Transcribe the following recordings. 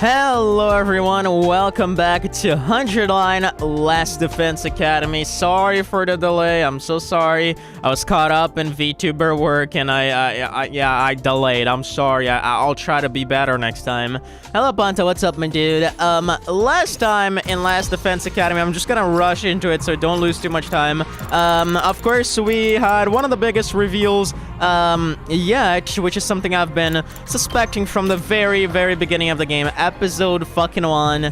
Hello everyone, welcome back to 100 Line Last Defense Academy. Sorry for the delay, I'm so sorry. I was caught up in VTuber work and I delayed. I'm sorry, I'll try to be better next time. Hello Panta, what's up my dude? Last time in Last Defense Academy, I'm just gonna rush into it so don't lose too much time. Of course, we had one of the biggest reveals yet, which is something I've been suspecting from the very beginning of the game, episode fucking 1,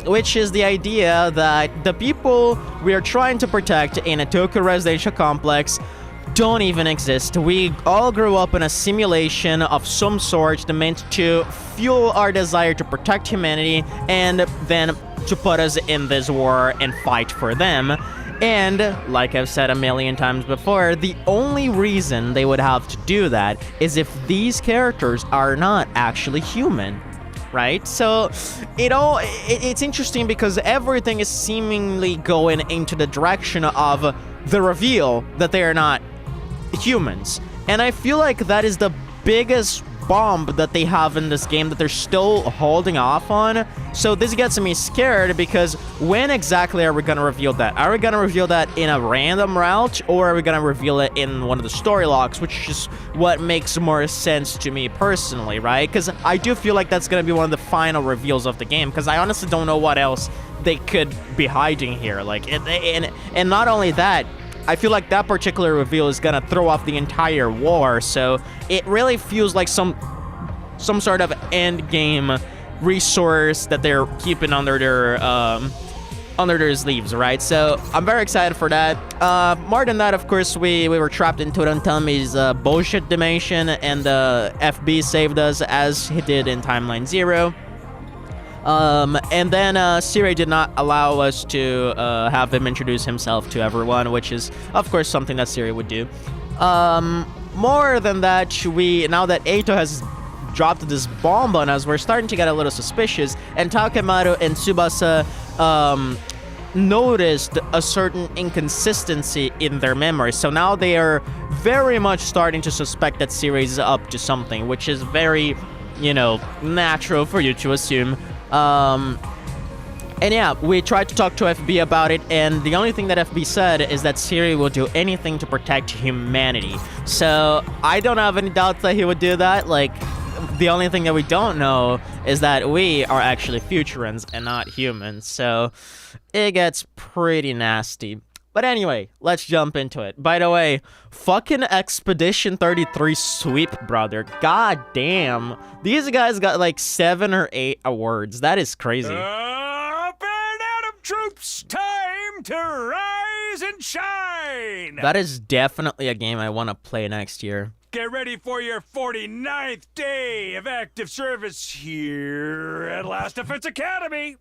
which is the idea that the people we are trying to protect in a Tokyo residential complex don't even exist. We all grew up in a simulation of some sort that meant to fuel our desire to protect humanity and then to put us in this war and fight for them. And, like I've said a million times before, the only reason they would have to do that is if these characters are not actually human, right? So, it's interesting because everything is seemingly going into the direction of the reveal that they are not humans. And I feel like that is the biggest bomb that they have in this game that they're still holding off on. So this gets me scared, because when exactly are we gonna reveal that? Are we gonna reveal that in a random route, or are we gonna reveal it in one of the story logs, which is what makes more sense to me personally, right? Because I do feel like that's gonna be one of the final reveals of the game, because I honestly don't know what else they could be hiding here. Like, and not only that, I feel like that particular reveal is gonna throw off the entire war, so it really feels like some sort of end game resource that they're keeping under their sleeves, right? So I'm very excited for that. More than that, of course, we were trapped into Tommy's bullshit dimension, and FB saved us as he did in Timeline 0. And then Siri did not allow us to have him introduce himself to everyone, which is, of course, something that Siri would do. More than that, now that Eito has dropped this bomb on us, we're starting to get a little suspicious, and Takemaru and Tsubasa noticed a certain inconsistency in their memories. So now they are very much starting to suspect that Siri is up to something, which is very, natural for you to assume. And yeah, we tried to talk to FB about it, and the only thing that FB said is that Siri will do anything to protect humanity. So I don't have any doubts that he would do that. Like, the only thing that we don't know is that we are actually Futurans and not humans. So it gets pretty nasty. But anyway, let's jump into it. By the way, fucking Expedition 33 sweep, brother. God damn. These guys got like 7 or 8 awards. That is crazy. Up and Atom troops, time to rise and shine. That is definitely a game I want to play next year. Get ready for your 49th day of active service here at Last Defense Academy.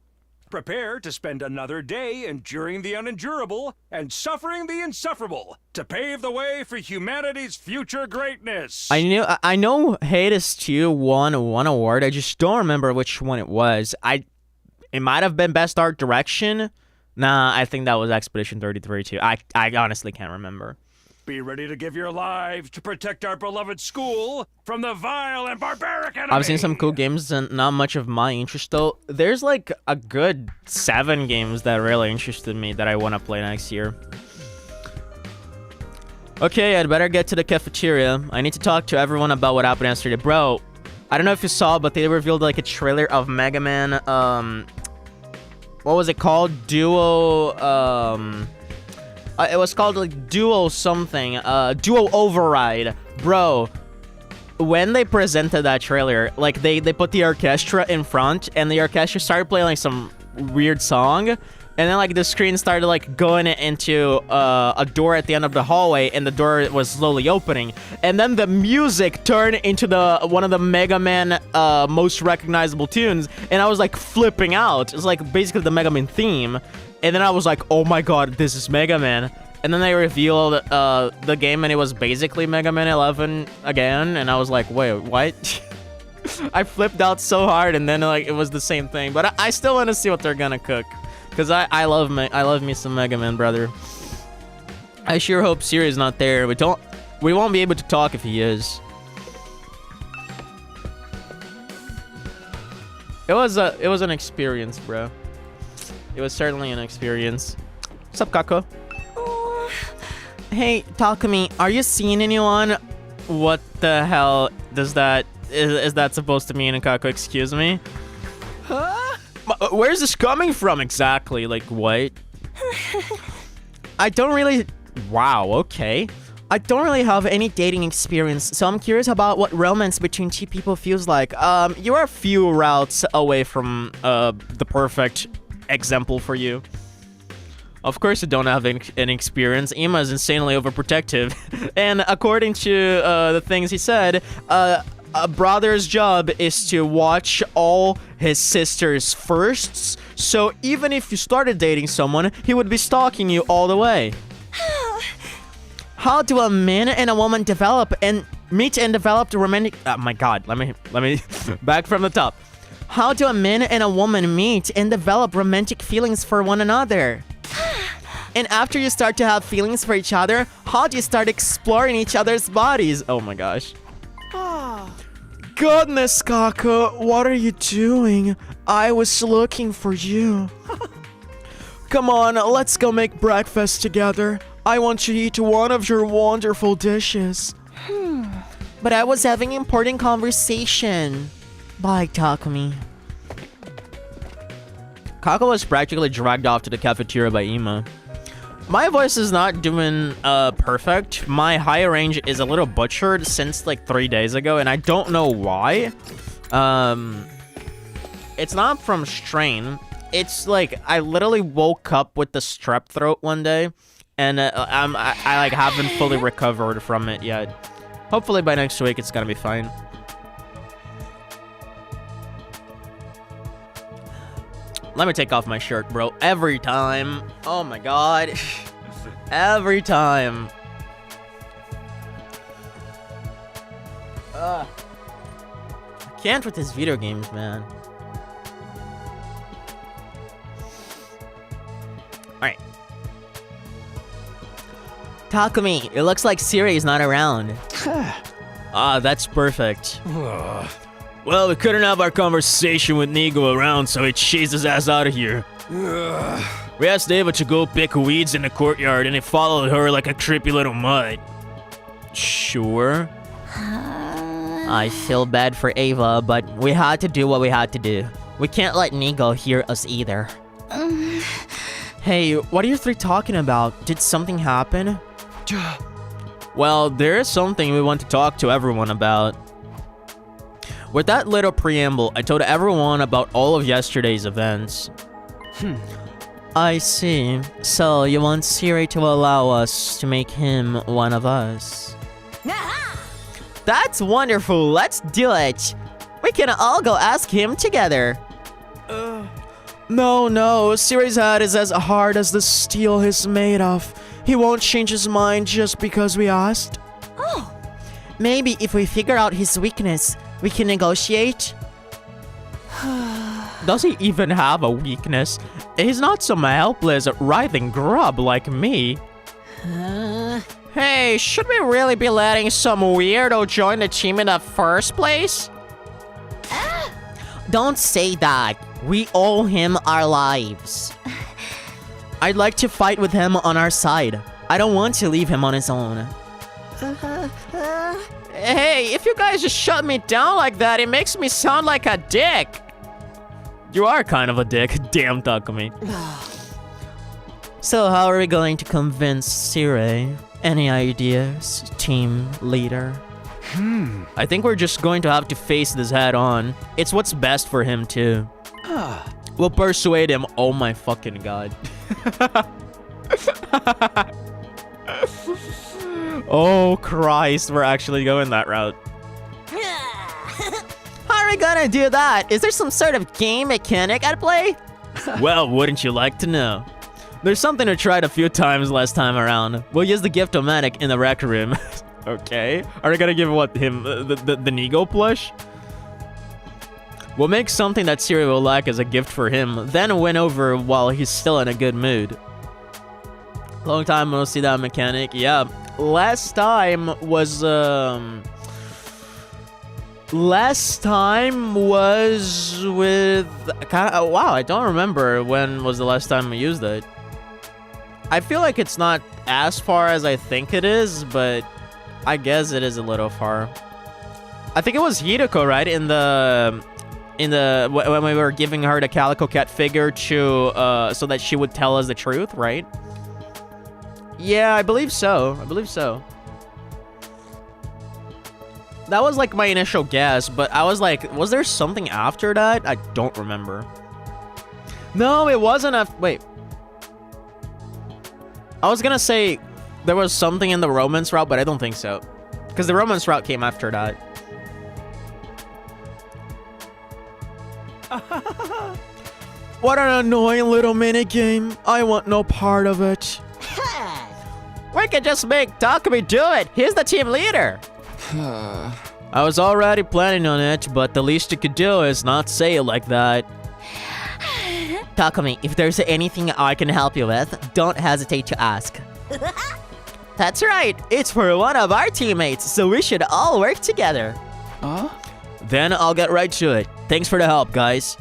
Prepare to spend another day enduring the unendurable and suffering the insufferable to pave the way for humanity's future greatness. I know Hades 2 won one award. I just don't remember which one it was. It might have been Best Art Direction. Nah, I think that was Expedition 33 too. I honestly can't remember. Be ready to give your lives to protect our beloved school from the vile and barbaric enemy. I've seen some cool games and not much of my interest though. There's like a good 7 games that really interested me that I want to play next year. Okay, I'd better get to the cafeteria. I need to talk to everyone about what happened yesterday. Bro, I don't know if you saw, but they revealed like a trailer of Mega Man, what was it called? Duo, it was called like Duo something, Duo Override. Bro, when they presented that trailer, like they put the orchestra in front, and the orchestra started playing like some weird song, and then like the screen started like going into a door at the end of the hallway, and the door was slowly opening, and then the music turned into one of the Mega Man most recognizable tunes, and I was like flipping out. It's like basically the Mega Man theme. And then I was like, oh my god, this is Mega Man. And then they revealed the game, and it was basically Mega Man 11 again. And I was like, wait, what? I flipped out so hard, and then like it was the same thing. But I still want to see what they're gonna cook, because I love me some Mega Man, brother. I sure hope Siri's not there. We won't be able to talk if he is. It was an experience, bro. It was certainly an experience. What's up, Kako? Hey, Takumi, are you seeing anyone? What the hell does that... Is that supposed to mean, Kako? Excuse me? Huh? Where's this coming from exactly? Like, what? I don't really... Wow, okay. I don't really have any dating experience, so I'm curious about what romance between two people feels like. You are a few routes away from the perfect example for you. Of course you don't have any experience. Ima is insanely overprotective. And according to the things he said, a brother's job is to watch all his sister's firsts. So even if you started dating someone, he would be stalking you all the way. How do a man and a woman meet and develop romantic... Oh my god, let me back from the top. How do a man and a woman meet and develop romantic feelings for one another? And after you start to have feelings for each other, how do you start exploring each other's bodies? Oh my gosh. goodness, Kaka, what are you doing? I was looking for you. Come on, let's go make breakfast together. I want to eat one of your wonderful dishes. But I was having important conversation. Bye, Takumi. Kaka was practically dragged off to the cafeteria by Ima. My voice is not doing perfect. My high range is a little butchered since like 3 days ago, and I don't know why. It's not from strain. It's like I literally woke up with the strep throat one day, and I like haven't fully recovered from it yet. Hopefully by next week it's gonna be fine. Let me take off my shirt, bro. Every time. Oh my god. Every time. I can't with these video games, man. Alright. Takumi, it looks like Siri is not around. That's perfect. Well, we couldn't have our conversation with Nigo around, so he chased his ass out of here. We asked Ava to go pick weeds in the courtyard, and he followed her like a creepy little mutt. Sure. I feel bad for Ava, but we had to do what we had to do. We can't let Nigo hear us either. Hey, what are you three talking about? Did something happen? Well, there is something we want to talk to everyone about. With that little preamble, I told everyone about all of yesterday's events. I see. So, you want Siri to allow us to make him one of us? That's wonderful, let's do it! We can all go ask him together. No, Siri's head is as hard as the steel he's made of. He won't change his mind just because we asked. Oh. Maybe if we figure out his weakness, we can negotiate? Does he even have a weakness? He's not some helpless, writhing grub like me. Hey, should we really be letting some weirdo join the team in the first place? Don't say that. We owe him our lives. I'd like to fight with him on our side. I don't want to leave him on his own. Hey, if you guys just shut me down like that, it makes me sound like a dick. You are kind of a dick, damn Takumi. So how are we going to convince Siri? Any ideas, team leader? I think we're just going to have to face this head on. It's what's best for him too. We'll persuade him. Oh my fucking god. Oh Christ, we're actually going that route. How are we gonna do that? Is there some sort of game mechanic at play? Well, wouldn't you like to know? There's something I tried a few times last time around. We'll use the gift-o-matic in the rec room. Okay. Are we gonna give what, him the Nigo plush? We'll make something that Siri will like as a gift for him, then win over while he's still in a good mood. Long time no see that mechanic. Yeah. Last time was with wow, I don't remember when was the last time we used it. I feel like it's not as far as I think it is, but I guess it is a little far. I think it was Hideko, right? When we were giving her the Calico Cat figure to so that she would tell us the truth, right? Yeah, I believe so. That was like my initial guess, but I was like, was there something after that? I don't remember. No, it wasn't wait. I was gonna say there was something in the romance route, but I don't think so. Because the romance route came after that. What an annoying little minigame. I want no part of it. We could just make Takumi do it. He's the team leader. I was already planning on it, but the least you could do is not say it like that. Takumi, if there's anything I can help you with, don't hesitate to ask. That's right. It's for one of our teammates, so we should all work together. Then I'll get right to it. Thanks for the help, guys.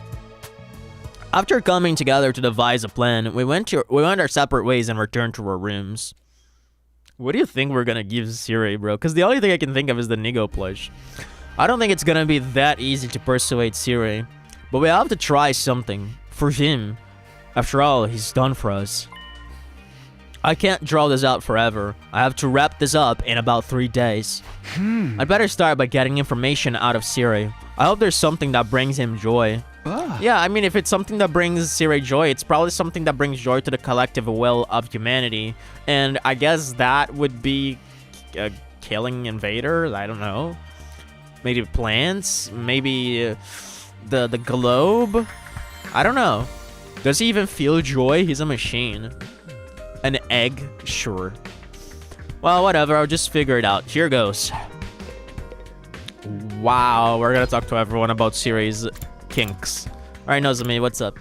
After coming together to devise a plan, we went our separate ways and returned to our rooms. What do you think we're gonna give Siri, bro? Because the only thing I can think of is the Nigo plush. I don't think it's gonna be that easy to persuade Siri, but we have to try something for him. After all, he's done for us. I can't draw this out forever. I have to wrap this up in about 3 days. I'd better start by getting information out of Siri. I hope there's something that brings him joy. Yeah, I mean, if it's something that brings Siri joy, it's probably something that brings joy to the collective will of humanity. And I guess that would be killing invaders. I don't know. Maybe plants. Maybe the globe. I don't know. Does he even feel joy? He's a machine. An egg? Sure. Well, whatever. I'll just figure it out. Here goes. Wow, we're gonna talk to everyone about Siri's kinks. Alright, Nozomi, what's up?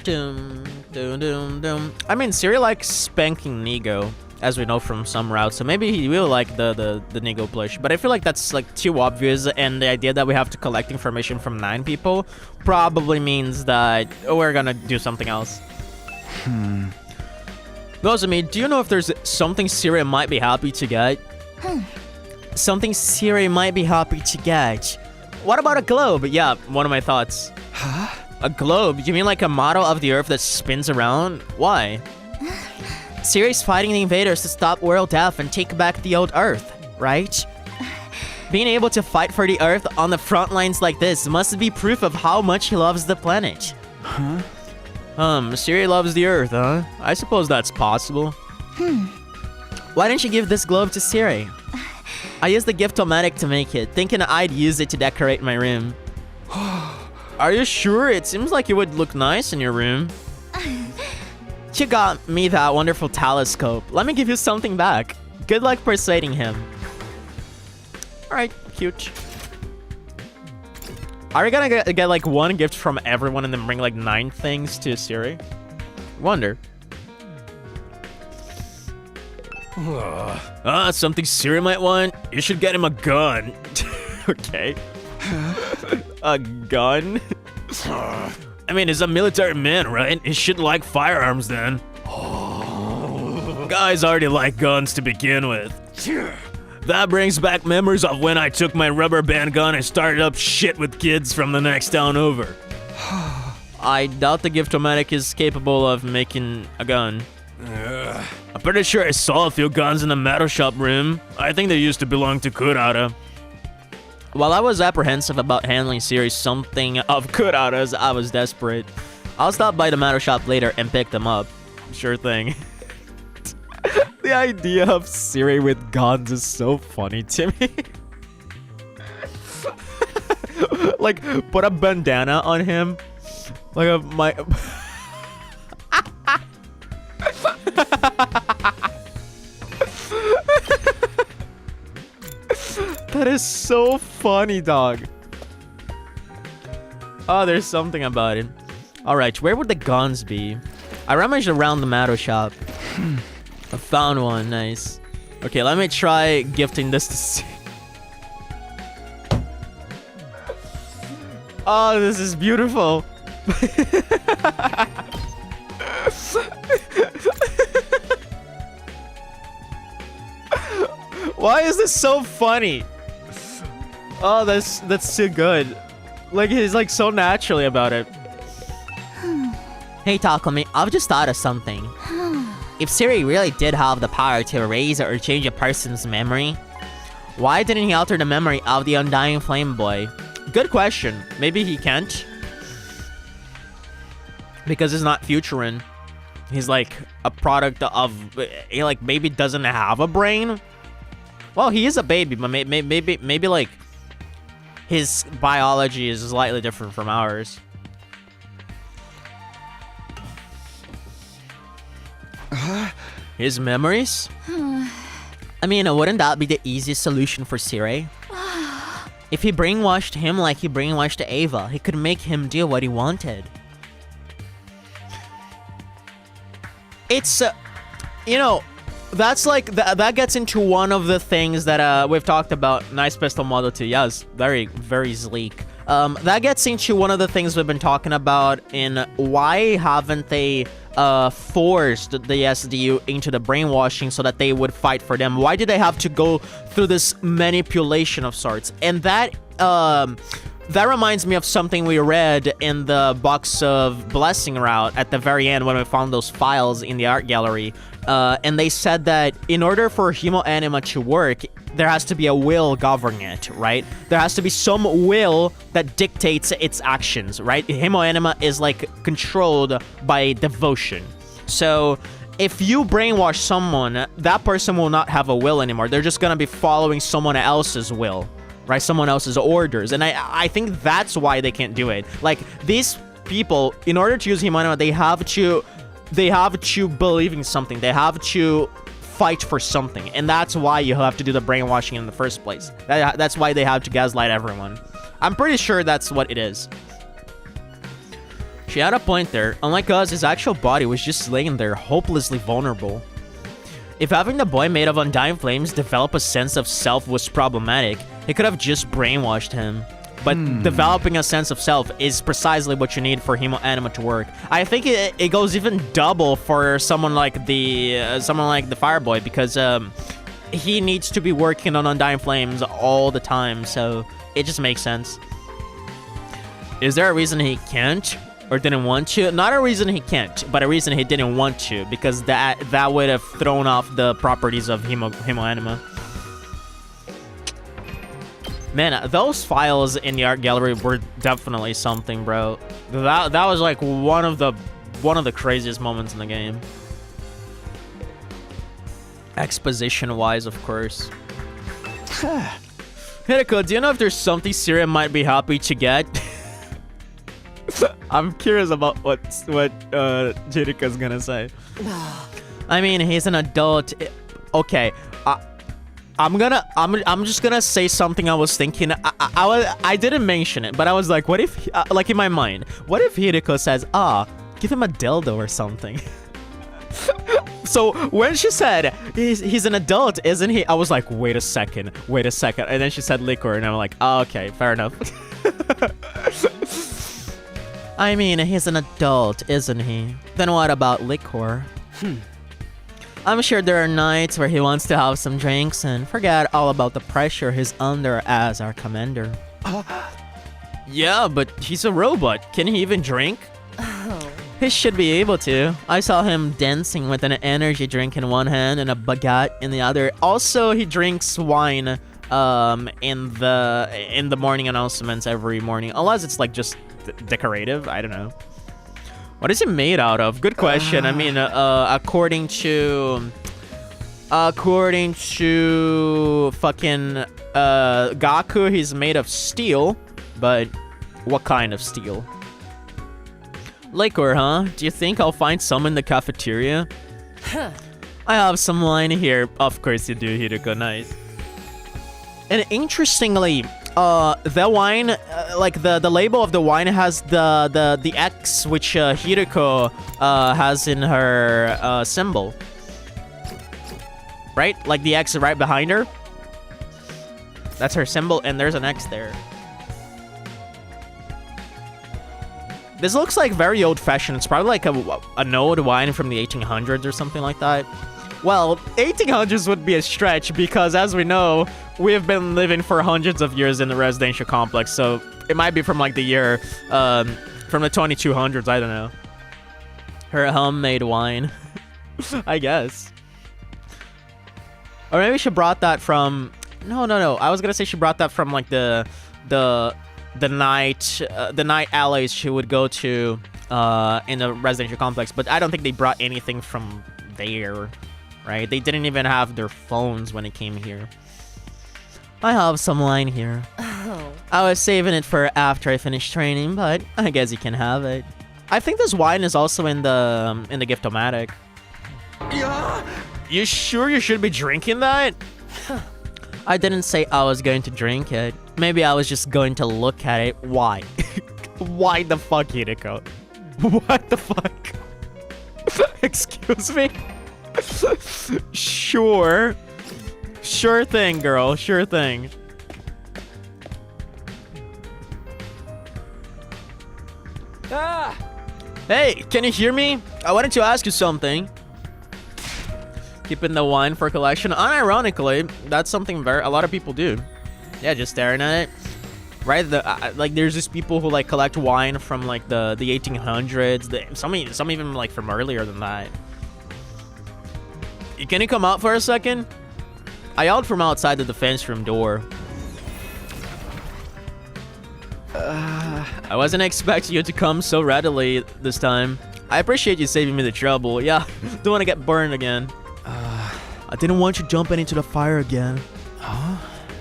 Doom, doom, doom, doom. I mean, Siri likes spanking Nigo, as we know from some routes, so maybe he will like the Nigo plush. But I feel like that's like too obvious, and the idea that we have to collect information from 9 people probably means that we're gonna do something else. Nozomi, do you know if there's something Siri might be happy to get? Something Siri might be happy to get. What about a globe? Yeah, one of my thoughts. Huh? A globe? You mean like a model of the Earth that spins around? Why? Siri's fighting the invaders to stop world death and take back the old Earth, right? Being able to fight for the Earth on the front lines like this must be proof of how much he loves the planet. Huh? Siri loves the Earth, huh? I suppose that's possible. Why didn't you give this globe to Siri? I used the Gift-O-Matic to make it, thinking I'd use it to decorate my room. Are you sure? It seems like it would look nice in your room. You got me that wonderful telescope. Let me give you something back. Good luck persuading him. Alright, cute. Are we gonna get like one gift from everyone and then bring like 9 things to Siri? Wonder. Something Siri might want? You should get him a gun. Okay. A gun? I mean, he's a military man, right? He should like firearms then. Guys already like guns to begin with. That brings back memories of when I took my rubber band gun and started up shit with kids from the next town over. I doubt the Gift-O-Matic is capable of making a gun. I'm pretty sure I saw a few guns in the metal shop room. I think they used to belong to Kurata. While I was apprehensive about handling Siri something of Kurata's, I was desperate. I'll stop by the metal shop later and pick them up. Sure thing. The idea of Siri with guns is so funny to me. Like, put a bandana on him. Like my... That is so funny, dog. Oh, there's something about it. Alright, where would the guns be? I rummaged around the metal shop. I found one, nice. Okay, let me try gifting this to see. Oh, this is beautiful. Why is this so funny? Oh, that's too good. Like, he's like so naturally about it. Hey, Takumi, I've just thought of something. If Siri really did have the power to erase or change a person's memory, why didn't he alter the memory of the Undying Flame Boy? Good question. Maybe he can't. Because he's not Futurin. He's like a product of... He like maybe doesn't have a brain? Well, he is a baby, but maybe like... His biology is slightly different from ours. His memories? I mean, wouldn't that be the easiest solution for Siri? If he brainwashed him like he brainwashed Ava, he could make him do what he wanted. It's, you know, that's like that gets into one of the things that we've talked about. Nice pistol model 2. Yes, very, very sleek. That gets into one of the things we've been talking about in why haven't they forced the SDU into the brainwashing so that they would fight for them? Why did they have to go through this manipulation of sorts? And that reminds me of something we read in the Box of Blessing route at the very end when we found those files in the art gallery. And they said that in order for Hemoanima to work, there has to be a will governing it, right? There has to be some will that dictates its actions, right? Hemoanima is like controlled by devotion. So if you brainwash someone, that person will not have a will anymore. They're just gonna be following someone else's will, right? Someone else's orders. And I think that's why they can't do it. Like, these people, in order to use Hemoanima, they have to believe in something. They have to fight for something, and that's why you have to do the brainwashing in the first place. That's why they have to gaslight everyone. I'm pretty sure that's what it is. She had a point there. Unlike us, his actual body was just laying there, hopelessly vulnerable. If having the boy made of undying flames develop a sense of self was problematic, he could have just brainwashed him. But developing a sense of self is precisely what you need for Hemoanima to work. I think it goes even double for someone like the Fireboy, because he needs to be working on Undying Flames all the time, so it just makes sense. Is there a reason he can't or didn't want to? Not a reason he can't, but a reason he didn't want to, because that would have thrown off the properties of Hemoanima. Man, those files in the art gallery were definitely something, bro. That was like one of the craziest moments in the game. Exposition-wise, of course. Hideko, do you know if there's something Syria might be happy to get? I'm curious about what Hideka's gonna say. I mean, he's an adult. Okay. I'm just gonna say something I was thinking. I didn't mention it, but I was like, what if, like in my mind, what if Hideko says, give him a dildo or something? So when she said, he's an adult, isn't he? I was like, wait a second. And then she said liquor, and I'm like, oh, okay, fair enough. I mean, he's an adult, isn't he? Then what about liquor? I'm sure there are nights where he wants to have some drinks and forget all about the pressure he's under as our commander. Yeah, but he's a robot. Can he even drink? Oh. He should be able to. I saw him dancing with an energy drink in one hand and a baguette in the other. Also, he drinks wine in the morning announcements every morning, unless it's like just decorative. I don't know. What is it made out of? Good question. I mean, according to fucking Gaku, he's made of steel, but what kind of steel? Liquor, huh? Do you think I'll find some in the cafeteria? I have some wine here. Of course you do, Hideko. Nice. And interestingly, the wine, like the label of the wine has the X, which Hideko has in her symbol, right? Like the X right behind her. That's her symbol, and there's an X there. This looks like very old-fashioned. It's probably like an old wine from the 1800s or something like that. Well, 1800s would be a stretch because, as we know, we have been living for hundreds of years in the residential complex, so it might be from like the year, from the 2200s, I don't know. Her homemade wine, I guess. Or maybe she brought that from, no, I was gonna say she brought that from like the night alleys she would go to in the residential complex, but I don't think they brought anything from there. Right? They didn't even have their phones when it came here. I have some wine here. Oh. I was saving it for after I finished training, but I guess you can have it. I think this wine is also in the gift-o-matic. Yeah. You sure you should be drinking that? I didn't say I was going to drink it. Maybe I was just going to look at it. Why? Why the fuck, Hideko? What the fuck? Excuse me? Sure. Sure thing, girl. Sure thing. Ah! Hey, can you hear me? I wanted to ask you something. Keeping the wine for collection. Unironically, that's something a lot of people do. Yeah, just staring at it. Right? Like, there's just people who like collect wine from like the 1800s. Some even like from earlier than that. Can you come out for a second? I yelled from outside the defense room door. I wasn't expecting you to come so readily this time. I appreciate you saving me the trouble. Yeah, don't want to get burned again. I didn't want you jumping into the fire again. Huh?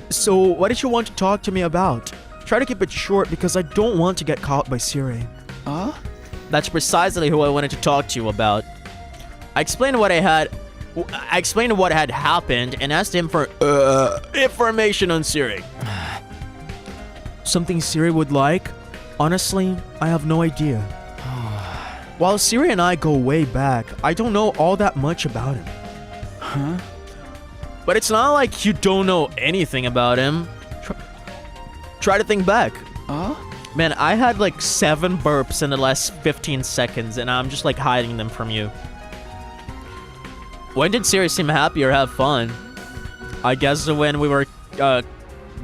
So, what did you want to talk to me about? Try to keep it short because I don't want to get caught by Siri. Huh? That's precisely who I wanted to talk to you about. I explained what had happened and asked him for information on Siri. Something Siri would like? Honestly, I have no idea. While Siri and I go way back, I don't know all that much about him. Huh? But it's not like you don't know anything about him. Try to think back. Man, I had like 7 burps in the last 15 seconds and I'm just like hiding them from you. When did Siri seem happy or have fun? I guess when we were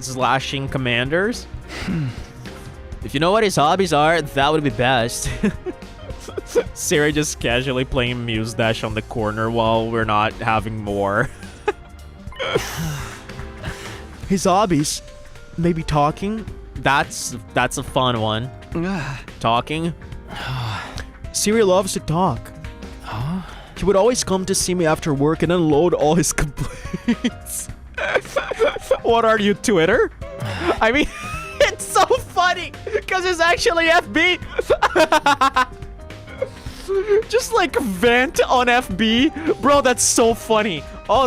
slashing commanders. If you know what his hobbies are, that would be best. Siri just casually playing Muse Dash on the corner while we're not having more. His hobbies? Maybe talking? That's a fun one. Talking? Siri loves to talk. He would always come to see me after work and unload all his complaints. What are you, Twitter? I mean, it's so funny because it's actually FB. Just like vent on FB, bro. That's so funny. Oh,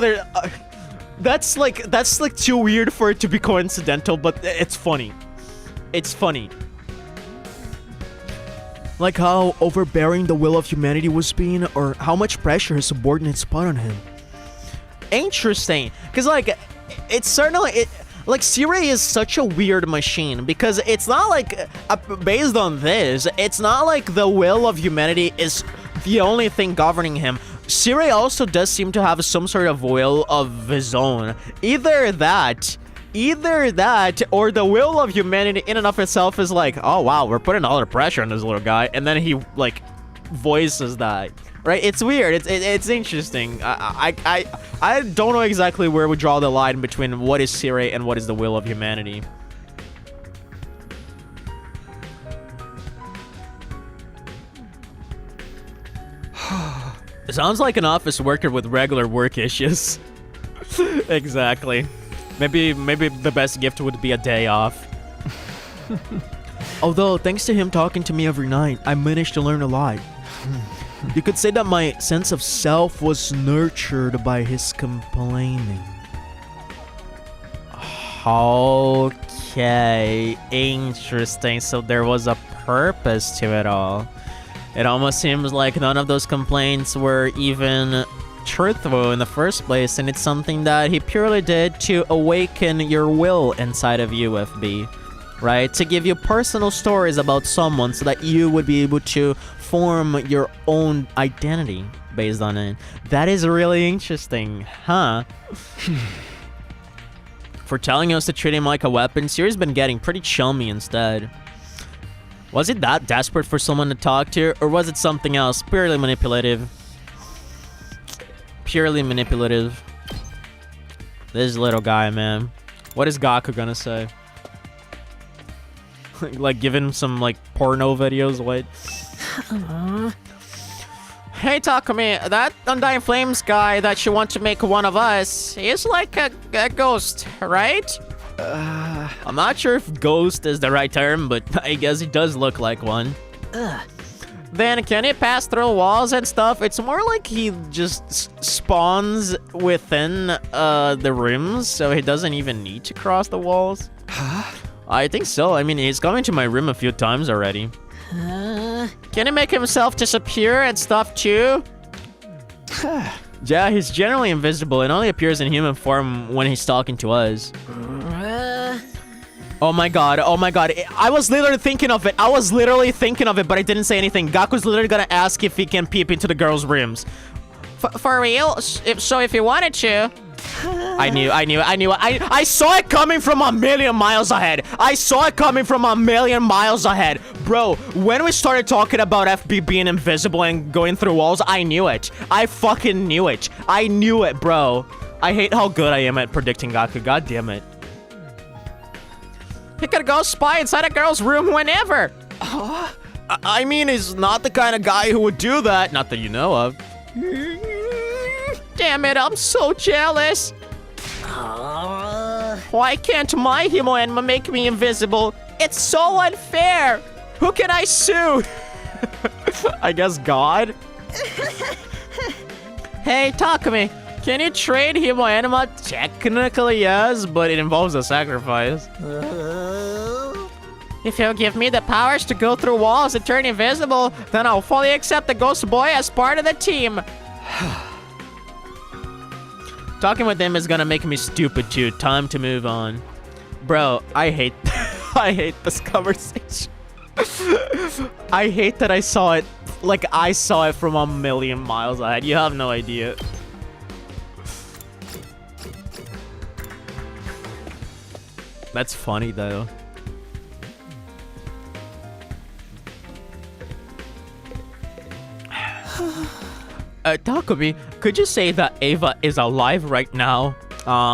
that's like too weird for it to be coincidental, but it's funny. It's funny. Like how overbearing the will of humanity was being, or how much pressure his subordinates put on him. Interesting, because like it's certainly like Siri is such a weird machine because it's not like based on this, it's not like the will of humanity is the only thing governing him. Siri also does seem to have some sort of will of his own. Either that or the will of humanity in and of itself is like, oh wow, we're putting all the pressure on this little guy, and then he like voices that. Right? It's weird. It's interesting. I don't know exactly where we draw the line between what is Siri and what is the will of humanity. It sounds like an office worker with regular work issues. Exactly. Maybe the best gift would be a day off. Although, thanks to him talking to me every night, I managed to learn a lot. You could say that my sense of self was nurtured by his complaining. Okay, interesting. So there was a purpose to it all. It almost seems like none of those complaints were even truthful in the first place, and it's something that he purely did to awaken your will inside of you, FB. Right? To give you personal stories about someone so that you would be able to form your own identity based on it. That is really interesting, huh? For telling us to treat him like a weapon, Siri's been getting pretty chummy instead. Was it that desperate for someone to talk to, or was it something else? Purely manipulative. Purely manipulative. This little guy, man. What is Gaku gonna say? Like, give him some, like, porno videos, what? Hey, Takumi, that Undying Flames guy that you want to make one of us is like a ghost, right? I'm not sure if ghost is the right term, but I guess he does look like one. Then can he pass through walls and stuff? It's more like he just spawns within the rooms, so he doesn't even need to cross the walls. Huh? I think so. I mean, he's come into my room a few times already. Can he make himself disappear and stuff too? Yeah, he's generally invisible and only appears in human form when he's talking to us. Oh my god, I was literally thinking of it. But I didn't say anything. Gaku's literally gonna ask if he can peep into the girls' rooms. For real? If you wanted to. I knew it. I saw it coming from a million miles ahead. Bro, when we started talking about FB being invisible and going through walls, I knew it. I fucking knew it. I knew it, bro. I hate how good I am at predicting Gaku. God damn it. He could go spy inside a girl's room whenever. I mean, he's not the kind of guy who would do that. Not that you know of. Damn it, I'm so jealous. Why can't my Himo Enma make me invisible? It's so unfair. Who can I sue? I guess God. Hey, Takumi, can you trade Himo Enma? Technically, yes, but it involves a sacrifice. If you'll give me the powers to go through walls and turn invisible, then I'll fully accept the Ghost Boy as part of the team. Talking with him is gonna make me stupid too. Time to move on. Bro, I hate I hate this conversation. I hate that I saw it like I saw it from a million miles ahead. You have no idea. That's funny though. Takumi, could you say that Ava is alive right now?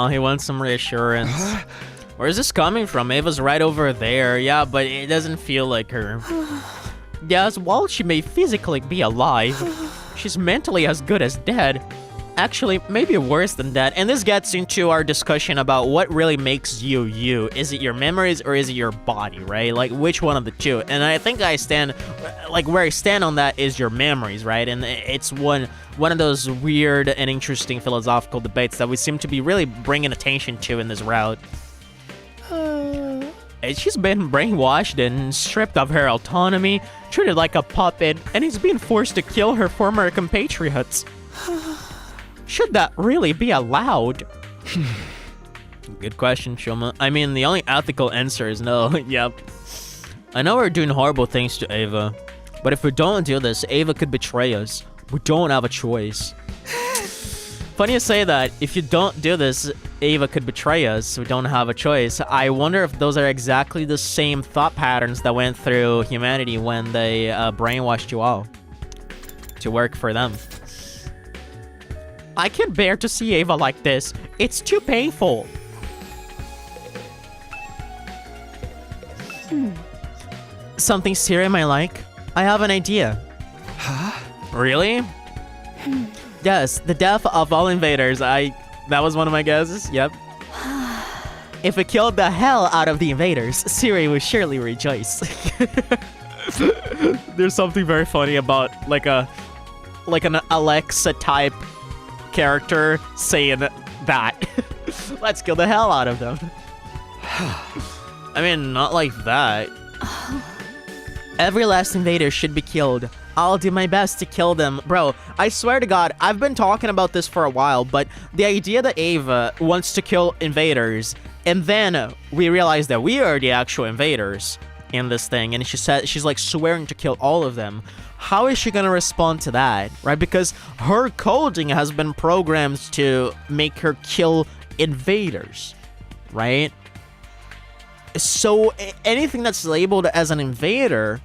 He wants some reassurance. Where is this coming from? Ava's right over there. Yeah, but it doesn't feel like her. Yes, while she may physically be alive, she's mentally as good as dead. Actually, maybe worse than that. And this gets into our discussion about what really makes you you. Is it your memories or is it your body, right? Like, which one of the two? And I think I stand, like, where I stand on that is your memories, right? And it's one of those weird and interesting philosophical debates that we seem to be really bringing attention to in this route. She's been brainwashed and stripped of her autonomy, treated like a puppet, and he's being forced to kill her former compatriots. Should that really be allowed? Good question, Shoma. I mean, the only ethical answer is no. Yep. I know we're doing horrible things to Ava, but if we don't do this, Ava could betray us. We don't have a choice. Funny you say that. If you don't do this, Ava could betray us. We don't have a choice. I wonder if those are exactly the same thought patterns that went through humanity when they brainwashed you all to work for them. I can't bear to see Ava like this. It's too painful. Something Siri might like. I have an idea. Huh? Really? Yes, the death of all invaders. That was one of my guesses. Yep. If we killed the hell out of the invaders, Siri would surely rejoice. There's something very funny about like an Alexa type character saying that. Let's kill the hell out of them. I mean, not like that. Every last invader should be killed. I'll do my best to kill them. Bro, I swear to God, I've been talking about this for a while, but the idea that Ava wants to kill invaders, and then we realize that we are the actual invaders in this thing, and she's like swearing to kill all of them. How is she gonna respond to that, right? Because her coding has been programmed to make her kill invaders, right? So anything that's labeled as an invader,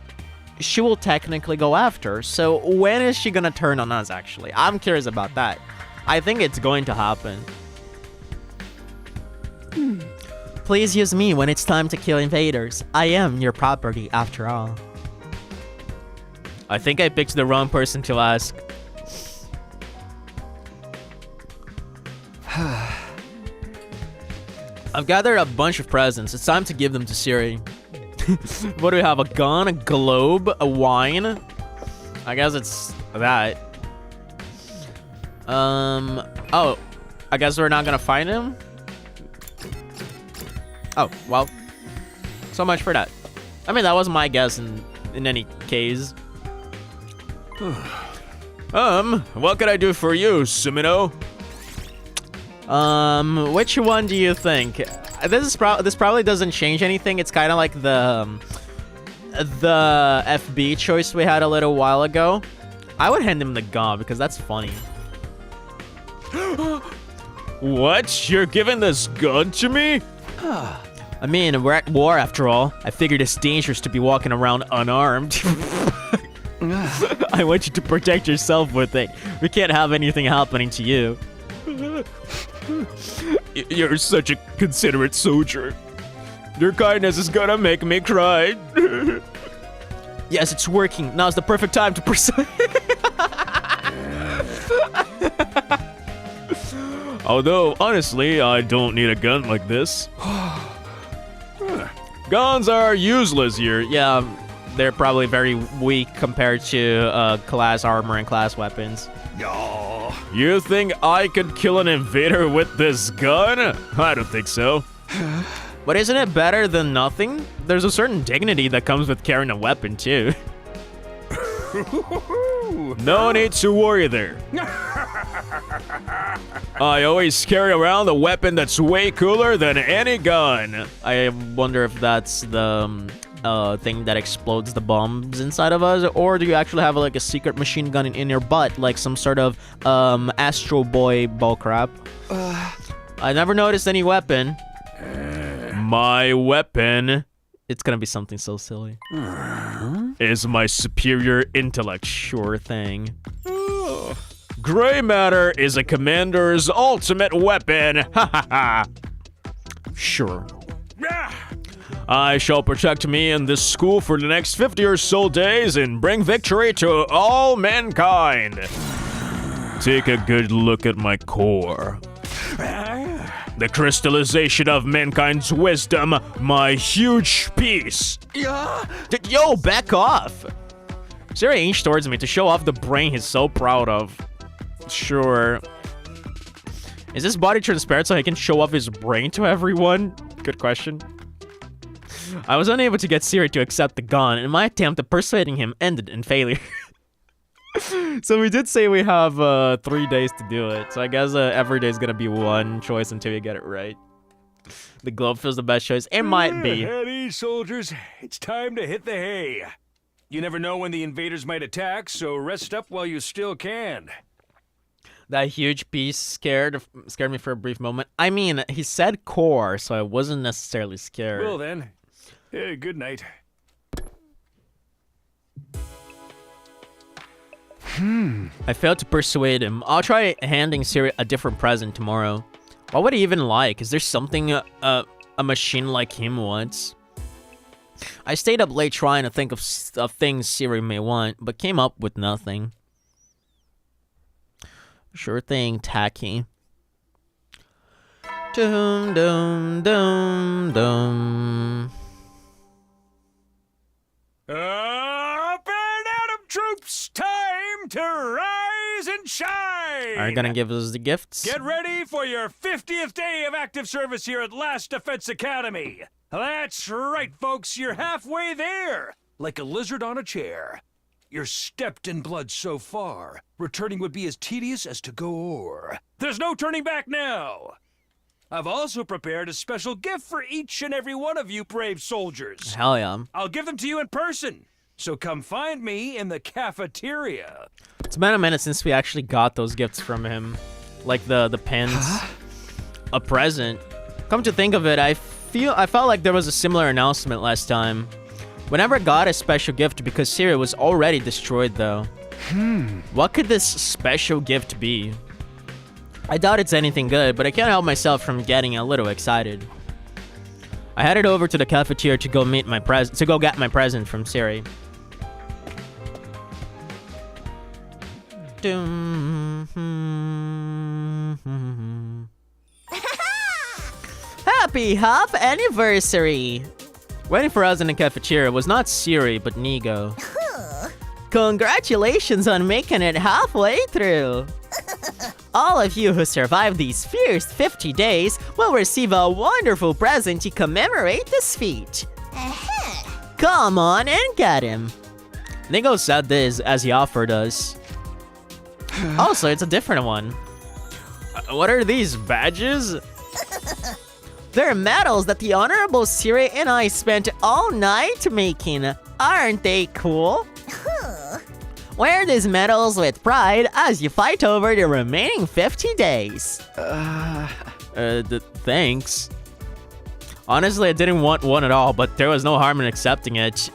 she will technically go after. So when is she gonna turn on us, actually? I'm curious about that. I think it's going to happen. Please use me when it's time to kill invaders. I am your property, after all. I think I picked the wrong person to ask. I've gathered a bunch of presents. It's time to give them to Siri. What do we have? A gun, a globe, a wine? I guess it's that. Oh, I guess we're not gonna find him? Oh, well. So much for that. I mean, that was my guess in any case. What can I do for you, Sumino? Which one do you think? This probably doesn't change anything. It's kind of like the FB choice we had a little while ago. I would hand him the gun because that's funny. What? You're giving this gun to me? I mean, we're at war after all. I figured it's dangerous to be walking around unarmed. I want you to protect yourself with it. We can't have anything happening to you. You're such a considerate soldier. Your kindness is gonna make me cry. Yes, it's working. Now's the perfect time to pursue. Although, honestly, I don't need a gun like this. Guns are useless here. Yeah, they're probably very weak compared to class armor and class weapons. You think I could kill an invader with this gun? I don't think so. But isn't it better than nothing? There's a certain dignity that comes with carrying a weapon, too. No need to worry there. I always carry around a weapon that's way cooler than any gun. I wonder if that's the thing that explodes the bombs inside of us, or do you actually have like a secret machine gun in your butt, like some sort of Astro Boy bullcrap? I never noticed any weapon. My weapon, it's gonna be something so silly, is my superior intellect. Sure thing. Gray matter is a commander's ultimate weapon. Ha ha ha. Sure. I shall protect me and this school for the next 50 or so days and bring victory to all mankind. Take a good look at my core. The crystallization of mankind's wisdom, my huge piece. Yo, back off. Siri inched towards me to show off the brain he's so proud of. Sure. Is this body transparent so he can show off his brain to everyone? Good question. I was unable to get Siri to accept the gun, and my attempt at persuading him ended in failure. So we did say we have 3 days to do it. So I guess every day is gonna be one choice until you get it right. The glove feels the best choice. It might be. Ready, soldiers. It's time to hit the hay. You never know when the invaders might attack, so rest up while you still can. That huge piece scared me for a brief moment. I mean, he said core, so I wasn't necessarily scared. Well then, good night. I failed to persuade him. I'll try handing Siri a different present tomorrow. What would he even like? Is there something a machine like him wants? I stayed up late trying to think of things Siri may want, but came up with nothing. Sure thing, tacky. Dum dum dum dum. Up and Adam troops, time to rise and shine! Are you gonna give us the gifts? Get ready for your 50th day of active service here at Last Defense Academy. That's right, folks, you're halfway there, like a lizard on a chair. You're stepped in blood so far. Returning would be as tedious as to go o'er. There's no turning back now. I've also prepared a special gift for each and every one of you brave soldiers. Hell yeah. I'll give them to you in person. So come find me in the cafeteria. It's been a minute since we actually got those gifts from him. Like the pins. A present. Come to think of it, I felt like there was a similar announcement last time. We never got a special gift because Siri was already destroyed though. What could this special gift be? I doubt it's anything good, but I can't help myself from getting a little excited. I headed over to the cafeteria to go get my present from Siri. Happy half anniversary! Waiting for us in the cafeteria was not Siri, but Nigo. Congratulations on making it halfway through! All of you who survived these fierce 50 days will receive a wonderful present to commemorate this feat. Come on and get him. Nigo said this as he offered us Oh, so it's a different one. What are these, badges? They're medals that the Honorable Siri and I spent all night making. Aren't they cool? Wear these medals with pride as you fight over the remaining 50 days. Thanks. Honestly, I didn't want one at all, but there was no harm in accepting it.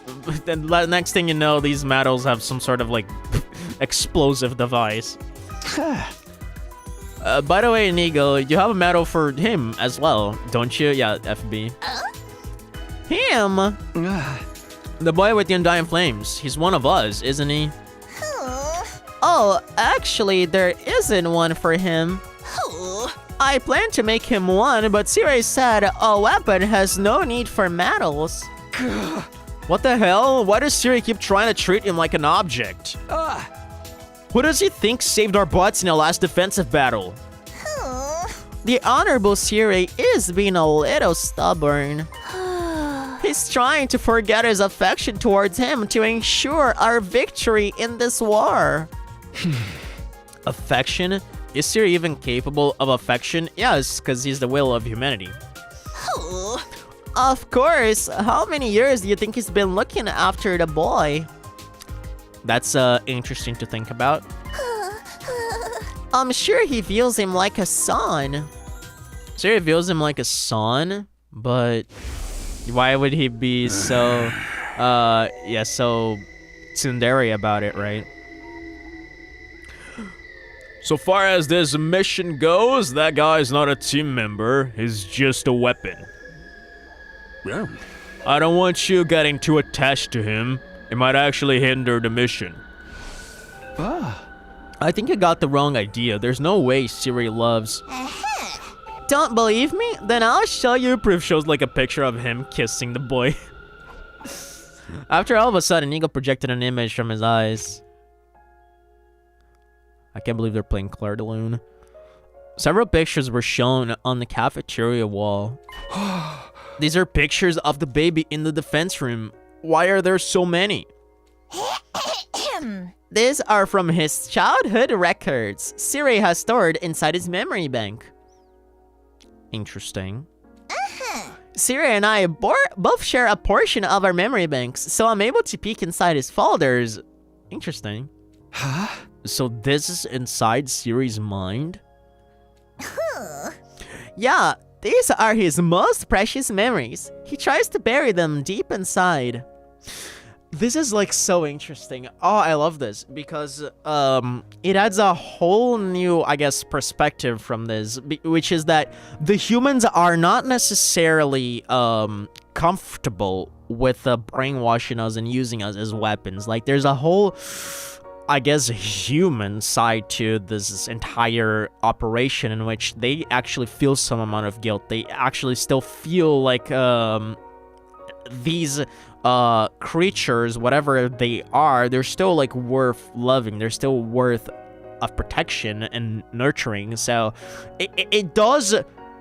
Then next thing you know, these medals have some sort of, like, explosive device. By the way, Inigo, you have a medal for him as well, don't you? Yeah, FB. Him? The boy with the undying flames. He's one of us, isn't he? Oh, actually, there isn't one for him. I plan to make him one, but Siri said a weapon has no need for medals. What the hell? Why does Siri keep trying to treat him like an object? Who does he think saved our butts in the last defensive battle? The Honorable Siri is being a little stubborn. He's trying to forget his affection towards him to ensure our victory in this war. Affection? Is Siri even capable of affection? Yes, because he's the will of humanity. Of course. How many years do you think he's been looking after the boy? That's interesting to think about. I'm sure he views him like a son. Siri views him like a son, but why would he be so, so tsundere about it, right? So far as this mission goes, that guy's not a team member. He's just a weapon. Yeah. I don't want you getting too attached to him. It might actually hinder the mission. I think you got the wrong idea. There's no way Siri loves... Don't believe me? Then I'll show you. Proof shows like a picture of him kissing the boy. After all of a sudden, Eagle projected an image from his eyes. I can't believe they're playing Claire de Lune. Several pictures were shown on the cafeteria wall. These are pictures of the baby in the defense room. Why are there so many? These are from his childhood records Siri has stored inside his memory bank. Interesting. Siri and I both share a portion of our memory banks, so I'm able to peek inside his folders. Interesting. Huh? So this is inside Siri's mind? Yeah, these are his most precious memories. He tries to bury them deep inside. This is like so interesting. Oh, I love this because it adds a whole new, I guess, perspective from this, which is that the humans are not necessarily comfortable with brainwashing us and using us as weapons. Like there's a whole, I guess, human side to this entire operation in which they actually feel some amount of guilt. They actually still feel like these creatures, whatever they are, they're still like worth loving. They're still worth of protection and nurturing. So it does,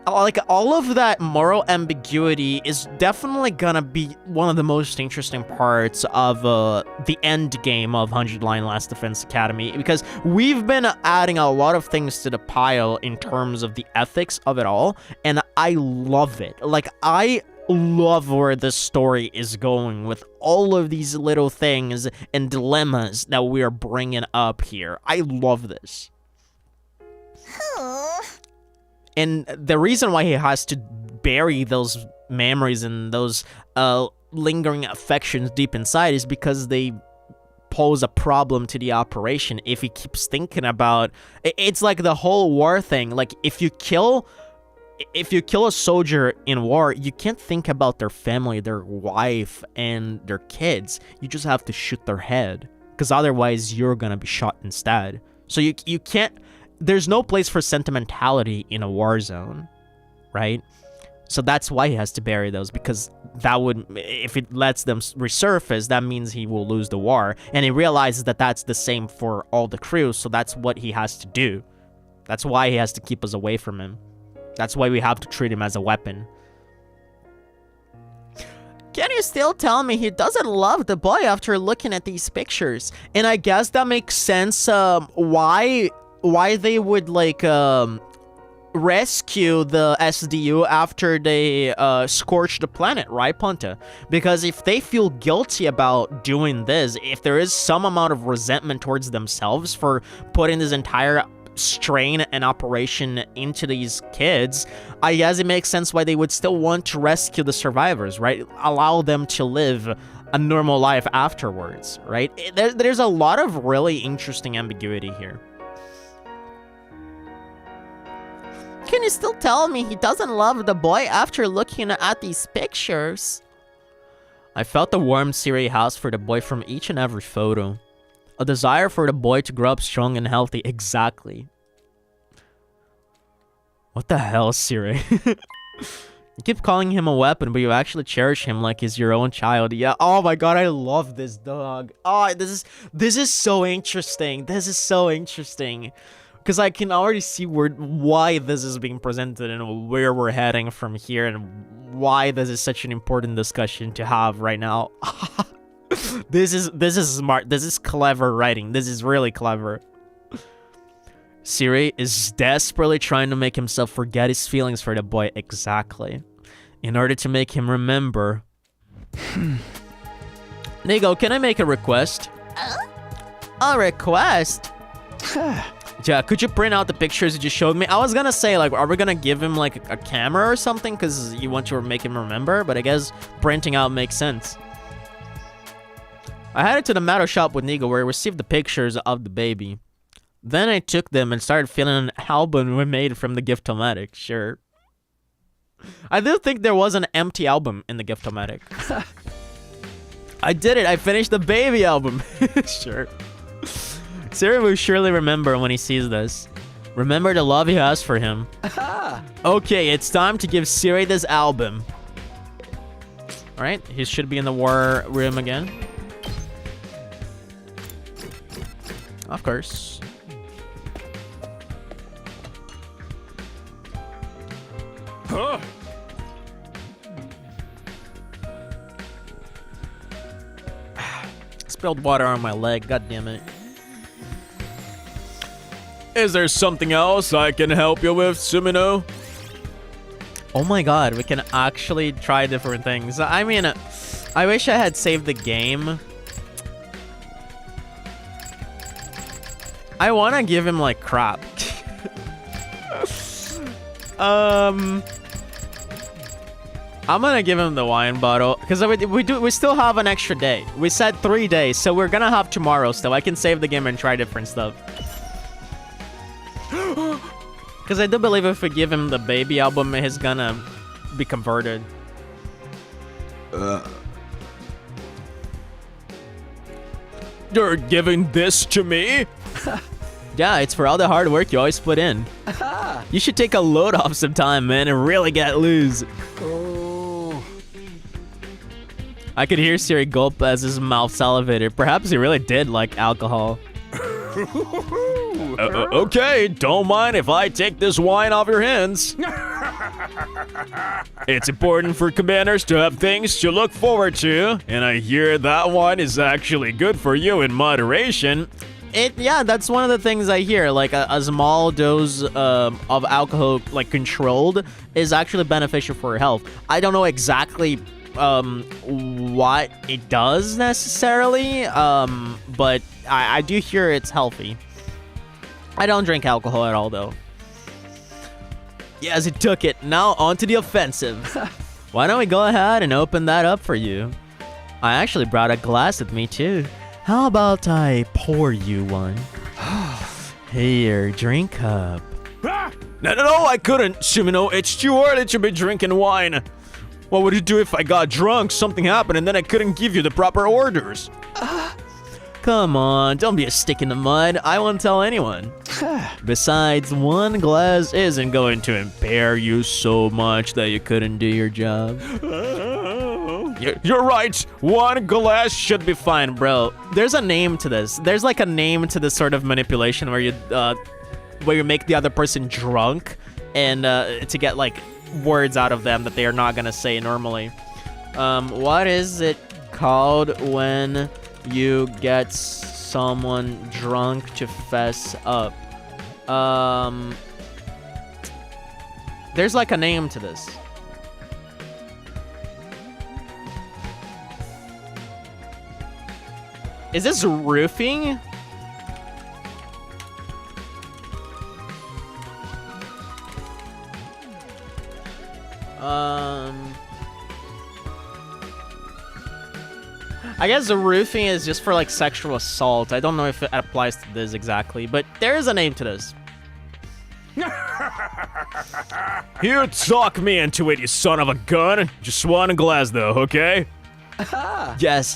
like, all of that moral ambiguity is definitely gonna be one of the most interesting parts of the end game of 100 Line Last Defense Academy, because we've been adding a lot of things to the pile in terms of the ethics of it all, and I love it. Like, I love where this story is going with all of these little things and dilemmas that we are bringing up here. I love this. And the reason why he has to bury those memories and those lingering affections deep inside is because they pose a problem to the operation. If he keeps thinking about... It's like the whole war thing. Like, if you kill a soldier in war, you can't think about their family, their wife, and their kids. You just have to shoot their head, because otherwise you're gonna be shot instead. So you can't... There's no place for sentimentality in a war zone, right? So that's why he has to bury those, because that would... If it lets them resurface, that means he will lose the war. And he realizes that that's the same for all the crew, so that's what he has to do. That's why he has to keep us away from him. That's why we have to treat him as a weapon. Can you still tell me he doesn't love the boy after looking at these pictures? And I guess that makes sense, why they would, like, rescue the SDU after they scorch the planet, right, Ponta? Because if they feel guilty about doing this, if there is some amount of resentment towards themselves for putting this entire strain and operation into these kids, I guess it makes sense why they would still want to rescue the survivors, right? Allow them to live a normal life afterwards, right? There's a lot of really interesting ambiguity here. Can you still tell me he doesn't love the boy after looking at these pictures? I felt the warm Siri house for the boy from each and every photo. A desire for the boy to grow up strong and healthy. Exactly. What the hell, Siri? You keep calling him a weapon, but you actually cherish him like he's your own child. Yeah. Oh my god, I love this dog. Oh, this is so interesting. This is so interesting. Because I can already see why this is being presented and where we're heading from here and why this is such an important discussion to have right now. This is smart. This is clever writing. This is really clever. Siri is desperately trying to make himself forget his feelings for the boy. Exactly. In order to make him remember. Nigo, can I make a request? A request? Yeah, could you print out the pictures you just showed me? I was gonna say, like, are we gonna give him, like, a camera or something? Because you want to make him remember? But I guess printing out makes sense. I headed to the metal shop with Nigo where I received the pictures of the baby. Then I took them and started filling an album we made from the Gift-O-Matic. Sure. I do think there was an empty album in the Gift-O-Matic. I did it. I finished the baby album. Sure. Siri will surely remember when he sees this. Remember the love he has for him. Okay, it's time to give Siri this album. Alright, he should be in the war room again. Of course. Huh? Spilled water on my leg, god damn it. Is there something else I can help you with, Sumino? Oh my god, we can actually try different things. I mean, I wish I had saved the game. I want to give him, like, crap. I'm gonna give him the wine bottle because we still have an extra day. We said 3 days, so we're gonna have tomorrow still. I can save the game and try different stuff. Because I do believe if we give him the baby album, he's gonna be converted. You're giving this to me? Yeah, it's for all the hard work you always put in. You should take a load off sometime, man, and really get loose. Oh. I could hear Siri gulp as his mouth salivated. Perhaps he really did like alcohol. Okay, don't mind if I take this wine off your hands. It's important for commanders to have things to look forward to, and I hear that wine is actually good for you in moderation. Yeah, that's one of the things I hear. Like a small dose of alcohol, like controlled, is actually beneficial for health. I don't know exactly what it does necessarily, but I do hear it's healthy. I don't drink alcohol at all, though. Yes, it took it. Now on to the offensive. Why don't we go ahead and open that up for you? I actually brought a glass with me, too. How about I pour you one? Here, drink up. No, I couldn't, Sumino. It's too early to be drinking wine. What would you do if I got drunk, something happened, and then I couldn't give you the proper orders? Come on, don't be a stick in the mud. I won't tell anyone. Besides, one glass isn't going to impair you so much that you couldn't do your job. You're right. One glass should be fine, bro. There's a name to this. There's like a name to this sort of manipulation where you make the other person drunk and to get like words out of them that they are not gonna say normally. What is it called when you get someone drunk to fess up? There's like a name to this. Is this roofing? I guess the roofing is just for like sexual assault. I don't know if it applies to this exactly, but there is a name to this. You talk me into it, you son of a gun. Just one glass though, okay? Yes,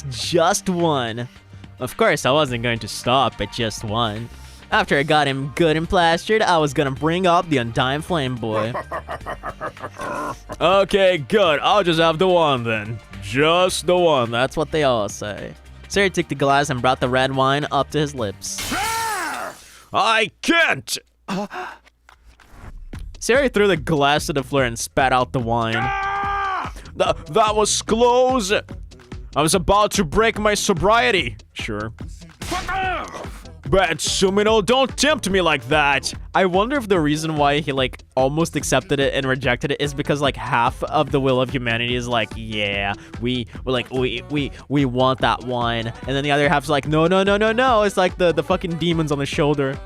just one. Of course, I wasn't going to stop at just one. After I got him good and plastered, I was gonna bring up the undying flame boy. Okay, good. I'll just have the one then. Just the one. That's what they all say. Siri took the glass and brought the red wine up to his lips. I can't! Siri threw the glass to the floor and spat out the wine. That was close. I was about to break my sobriety. Sure. But Sumino, don't tempt me like that. I wonder if the reason why he like almost accepted it and rejected it is because like half of the will of humanity is like, yeah, we want that wine, and then the other half's like, no. It's like the fucking demons on the shoulder.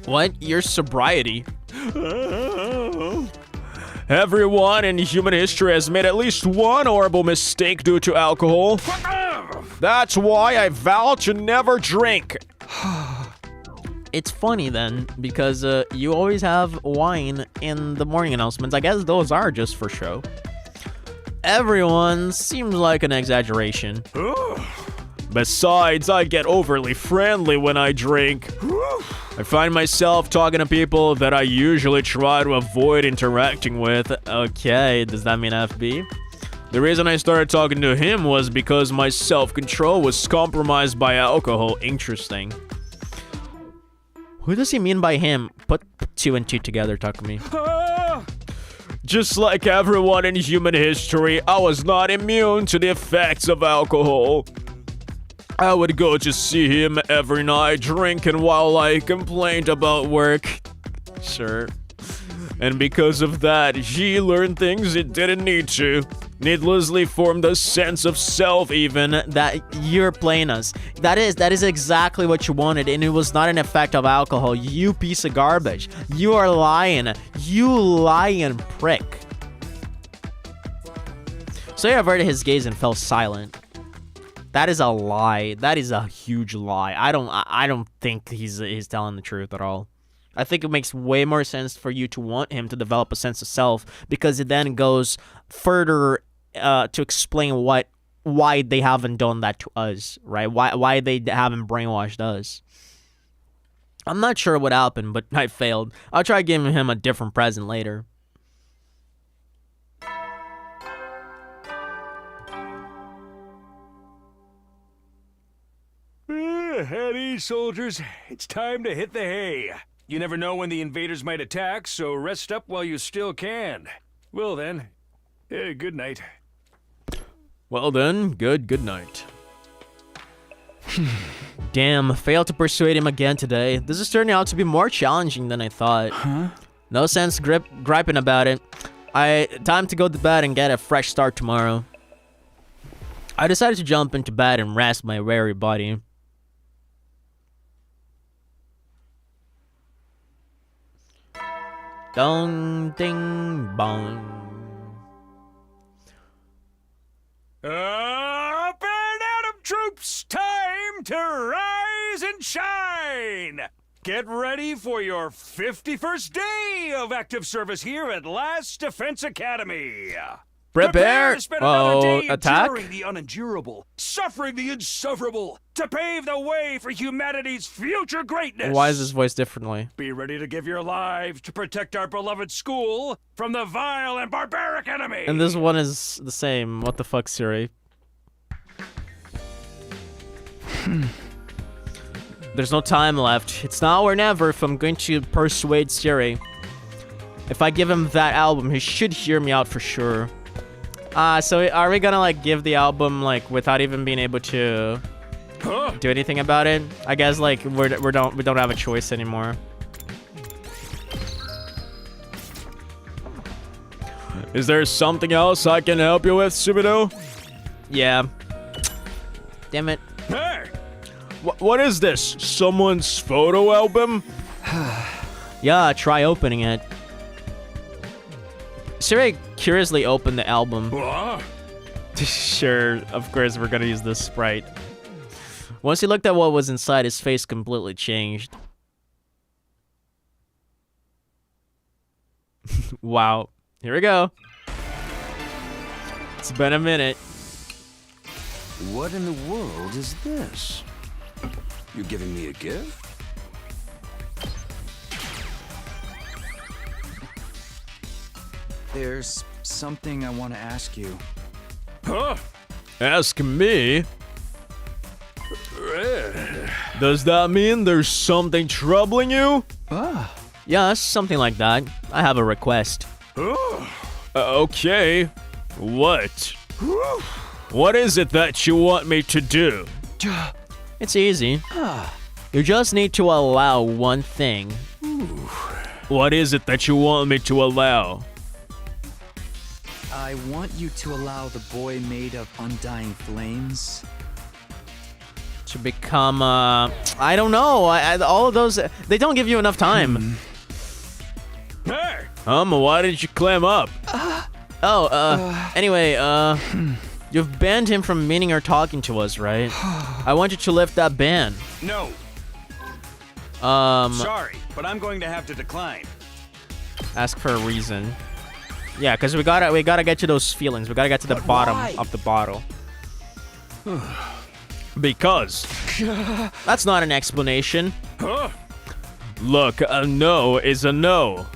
What? Your sobriety? Everyone in human history has made at least one horrible mistake due to alcohol. That's why I vow to never drink. It's funny then, because you always have wine in the morning announcements. I guess those are just for show. Everyone seems like an exaggeration. Besides, I get overly friendly when I drink. I find myself talking to people that I usually try to avoid interacting with. Okay, does that mean FB? The reason I started talking to him was because my self-control was compromised by alcohol. Interesting. Who does he mean by him? Put 2 and 2 together, Takumi. Just like everyone in human history, I was not immune to the effects of alcohol. I would go to see him every night drinking while I complained about work. Sure. And because of that, he learned things he didn't need to. Needlessly formed a sense of self even. That you're playing us. That is exactly what you wanted, and it was not an effect of alcohol. You piece of garbage. You are lying. You lying prick. So he averted his gaze and fell silent. That is a lie. That is a huge lie. I don't think he's telling the truth at all. I think it makes way more sense for you to want him to develop a sense of self, because it then goes further to explain why they haven't done that to us, right? Why they haven't brainwashed us. I'm not sure what happened, but I failed. I'll try giving him a different present later. At ease, soldiers. It's time to hit the hay. You never know when the invaders might attack, so rest up while you still can. Well then, good night. Well then, good night. Damn, failed to persuade him again today. This is turning out to be more challenging than I thought. Huh? No sense griping about it. Time to go to bed and get a fresh start tomorrow. I decided to jump into bed and rest my weary body. Dong, ding, bong. Up and Adam troops, time to rise and shine! Get ready for your 51st day of active service here at Last Defense Academy. Prepare to spend another day attack. enduring the unendurable, suffering the insufferable, to pave the way for humanity's future greatness. Why is his voice differently? Be ready to give your lives to protect our beloved school from the vile and barbaric enemy. And this one is the same. What the fuck, Siri? There's no time left. It's now or never if I'm going to persuade Siri. If I give him that album, he should hear me out for sure. So are we gonna like give the album like without even being able to do anything about it? I guess like we don't have a choice anymore. Is there something else I can help you with, Subido? Yeah. Damn it. Hey! What is this? Someone's photo album? Yeah, try opening it. Siri curiously opened the album. What? Sure, of course we're gonna use this sprite. Once he looked at what was inside, his face completely changed. Wow. Here we go. It's been a minute. What in the world is this? You giving me a gift? There's something I want to ask you. Huh? Ask me? Does that mean there's something troubling you? Yeah, something like that. I have a request. Okay. What? What is it that you want me to do? It's easy. You just need to allow one thing. What is it that you want me to allow? I want you to allow the boy made of undying flames. To become, I don't know. All of those, they don't give you enough time. Hey! Why did you clam up? Anyway, you've banned him from meeting or talking to us, right? I want you to lift that ban. No. Um, Sorry, but I'm going to have to decline. ask for a reason. Yeah, because we gotta get to those feelings. We gotta get to the bottom of the bottle. Because. That's not an explanation. Huh? Look, a no is a no.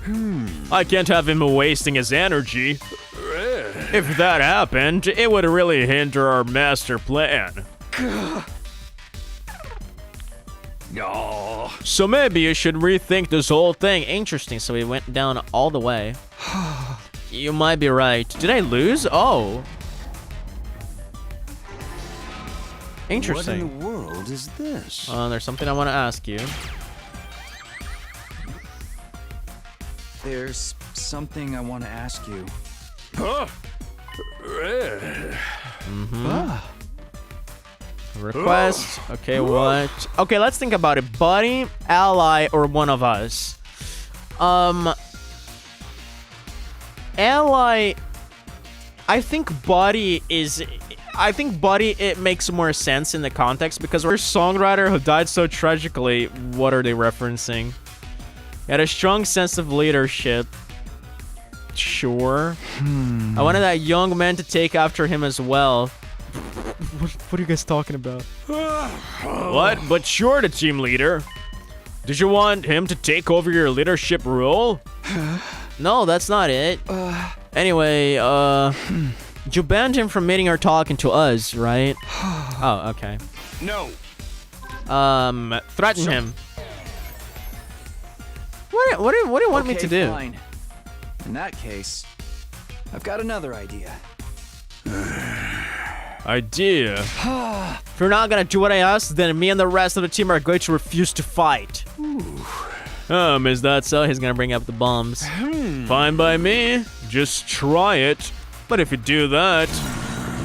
I can't have him wasting his energy. If that happened, it would really hinder our master plan. No. So maybe you should rethink this whole thing. Interesting, so we went down all the way. You might be right. Did I lose? Oh. Interesting. What in the world is this? There's something I want to ask you. There's something I want to ask you. Huh? Request. Okay, what? Okay, let's think about it. Buddy, ally, or one of us? Ally. I think buddy is. I think buddy, it makes more sense in the context because our songwriter who died so tragically. What are they referencing? He had a strong sense of leadership. Sure. I wanted that young man to take after him as well. What are you guys talking about? What? But you're the team leader. Did you want him to take over your leadership role? No, that's not it. Anyway, you banned him from meeting or talking to us, right? Oh, okay. No. Threaten him. What do you want me to do? Fine. In that case, I've got another idea. Idea? If you're not gonna do what I asked, then me and the rest of the team are going to refuse to fight. Is that so? He's gonna bring up the bombs. Fine by me. Just try it. But if you do that,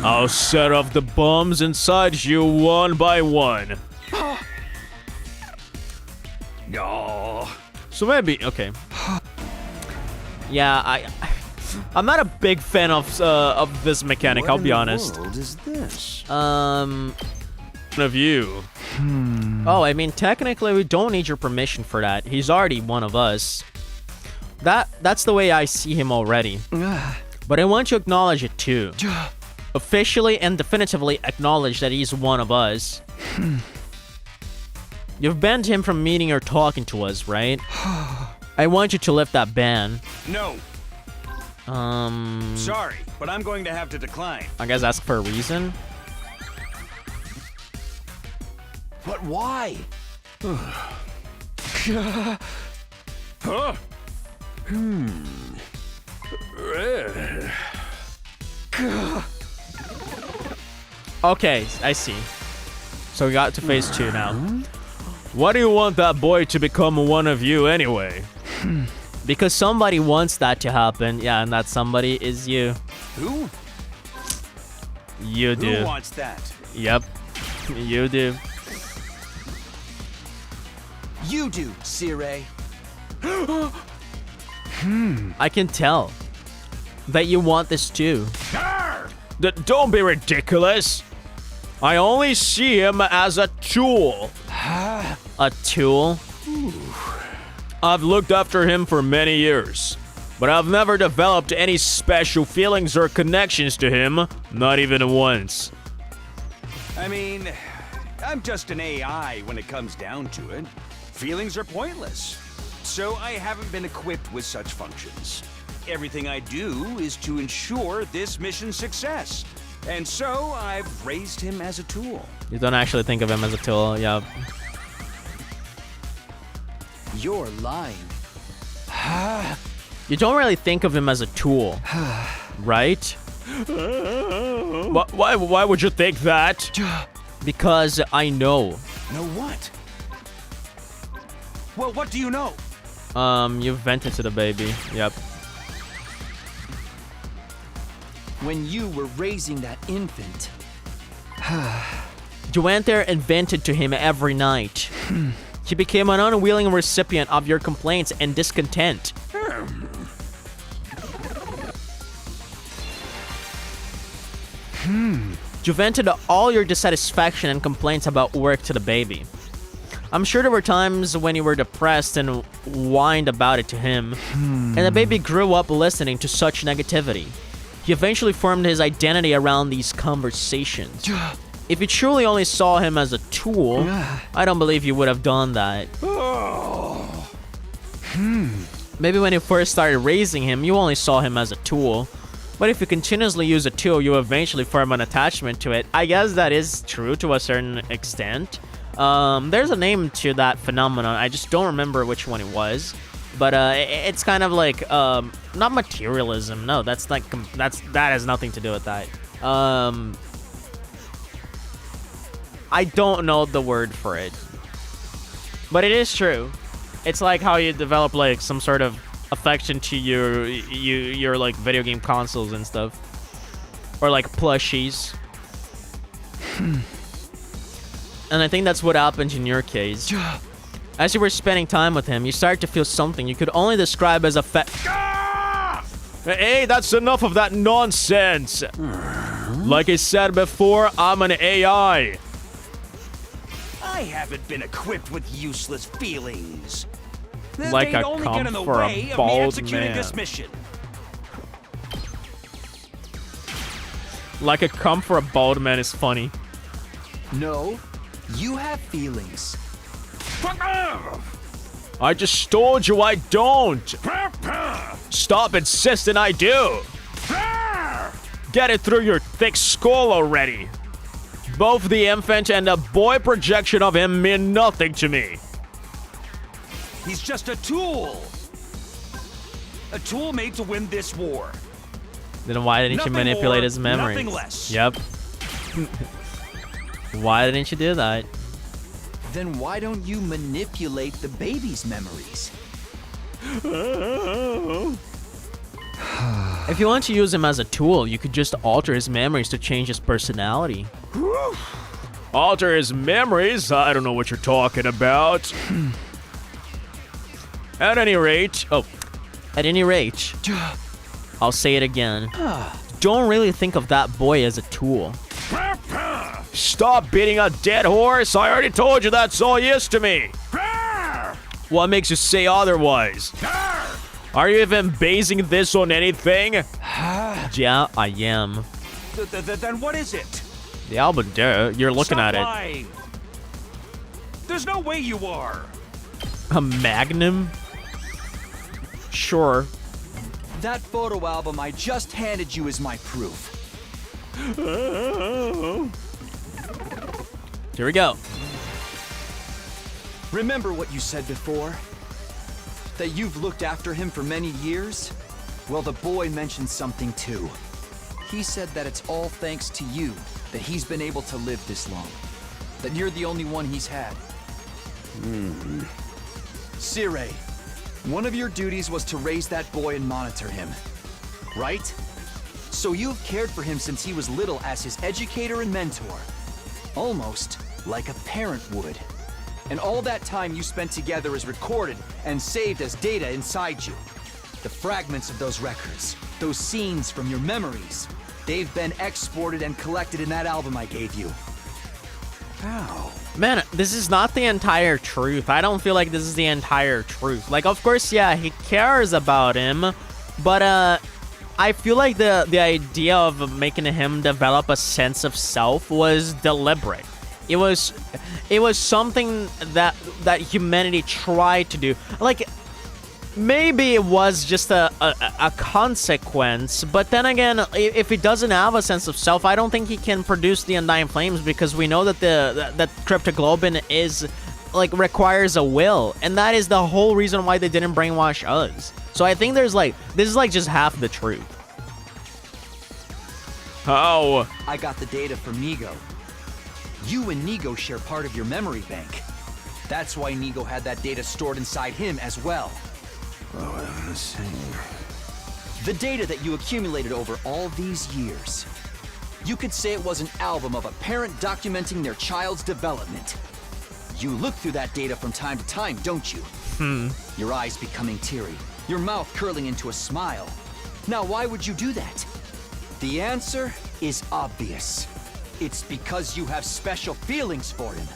I'll set off the bombs inside you one by one. No. So maybe, okay. Yeah, I'm not a big fan of this mechanic. I'll be honest. What in the world is this? Of you. Oh, I mean, technically, we don't need your permission for that. He's already one of us. That's the way I see him already. But I want you to acknowledge it too. Officially and definitively acknowledge that he's one of us. You've banned him from meeting or talking to us, right? I want you to lift that ban. No. Sorry, but I'm going to have to decline. I guess ask for a reason. But why? Huh? Okay, I see. So we got to phase 2 now. Why do you want that boy to become one of you anyway? Because somebody wants that to happen. Yeah, and that somebody is you. Who? You do. Who wants that? Yep. You do. You do, Sire. I can tell that you want this too. Don't be ridiculous. I only see him as a tool. A tool? I've looked after him for many years, but I've never developed any special feelings or connections to him, not even once. I mean, I'm just an AI when it comes down to it. Feelings are pointless. So I haven't been equipped with such functions. Everything I do is to ensure this mission's success. And so I've raised him as a tool. You don't actually think of him as a tool. Yep. You're lying. You don't really think of him as a tool, right? Why would you think that? Because I know. Know what? Well, what do you know? You vented to the baby. Yep. When you were raising that infant, You went there and vented to him every night. He became an unwilling recipient of your complaints and discontent. You vented all your dissatisfaction and complaints about work to the baby. I'm sure there were times when you were depressed and whined about it to him, and the baby grew up listening to such negativity. He eventually formed his identity around these conversations. If you truly only saw him as a tool, I don't believe you would have done that. Maybe when you first started raising him, you only saw him as a tool. But if you continuously use a tool, you eventually form an attachment to it. I guess that is true to a certain extent. There's a name to that phenomenon. I just don't remember which one it was. But it's kind of like not materialism. No, that has nothing to do with that. I don't know the word for it, but it is true. It's like how you develop like some sort of affection to your like video game consoles and stuff, or like plushies. And I think that's what happened in your case. As you were spending time with him, you started to feel something you could only describe as Hey, that's enough of that nonsense. Like I said before, I'm an AI. I haven't been equipped with useless feelings. Like They'd a only cum get in the for a way of me bald executing man. this mission. Like a cum for a bald man is funny. no, you have feelings. I just told you I don't. Stop insisting I do. Get it through your thick skull already. Both the infant and the boy projection of him mean nothing to me. He's just a tool. A tool made to win this war. Then why didn't you Nothing manipulate more, his memories? nothing less. Yep. Why didn't you do that? Then why don't you manipulate the baby's memories? If you want to use him as a tool, you could just alter his memories to change his personality. Alter his memories? I don't know what you're talking about. At any rate, At any rate, I'll say it again. Don't really think of that boy as a tool. stop beating a dead horse. I already told you that's all he is to me. What makes you say otherwise? Are you even basing this on anything? Yeah, I am. Then what is it? The album, duh. You're looking Stop at lying. There's no way you are. it. A magnum? Sure. That photo album I just handed you is my proof. Here we go. Remember what you said before? That you've looked after him for many years? Well, the boy mentioned something too. He said that it's all thanks to you that he's been able to live this long. That you're the only one he's had. Sire, one of your duties was to raise that boy and monitor him, right? So you've cared for him since he was little as his educator and mentor. Almost like a parent would. And all that time you spent together is recorded and saved as data inside you. The fragments of those records, those scenes from your memories, they've been exported and collected in that album I gave you. How? Man, this is not the entire truth. I don't feel like this is the entire truth. Like, of course, yeah, he cares about him, but I feel like the idea of making him develop a sense of self was deliberate. It was something that humanity tried to do. Like, maybe it was just a consequence, but then again, if he doesn't have a sense of self, I don't think he can produce the Undying Flames, because we know that that cryptoglobin is, like, requires a will, and that is the whole reason why they didn't brainwash us. So I think there's, like, this is, like, just half the truth. How? I got the data from Nigo. You and Nigo share part of your memory bank. That's why Nigo had that data stored inside him as well. Oh, let's see. The data that you accumulated over all these years. You could say it was an album of a parent documenting their child's development. You look through that data from time to time, don't you? Your eyes becoming teary, your mouth curling into a smile. Now, why would you do that? The answer is obvious. It's because you have special feelings for him.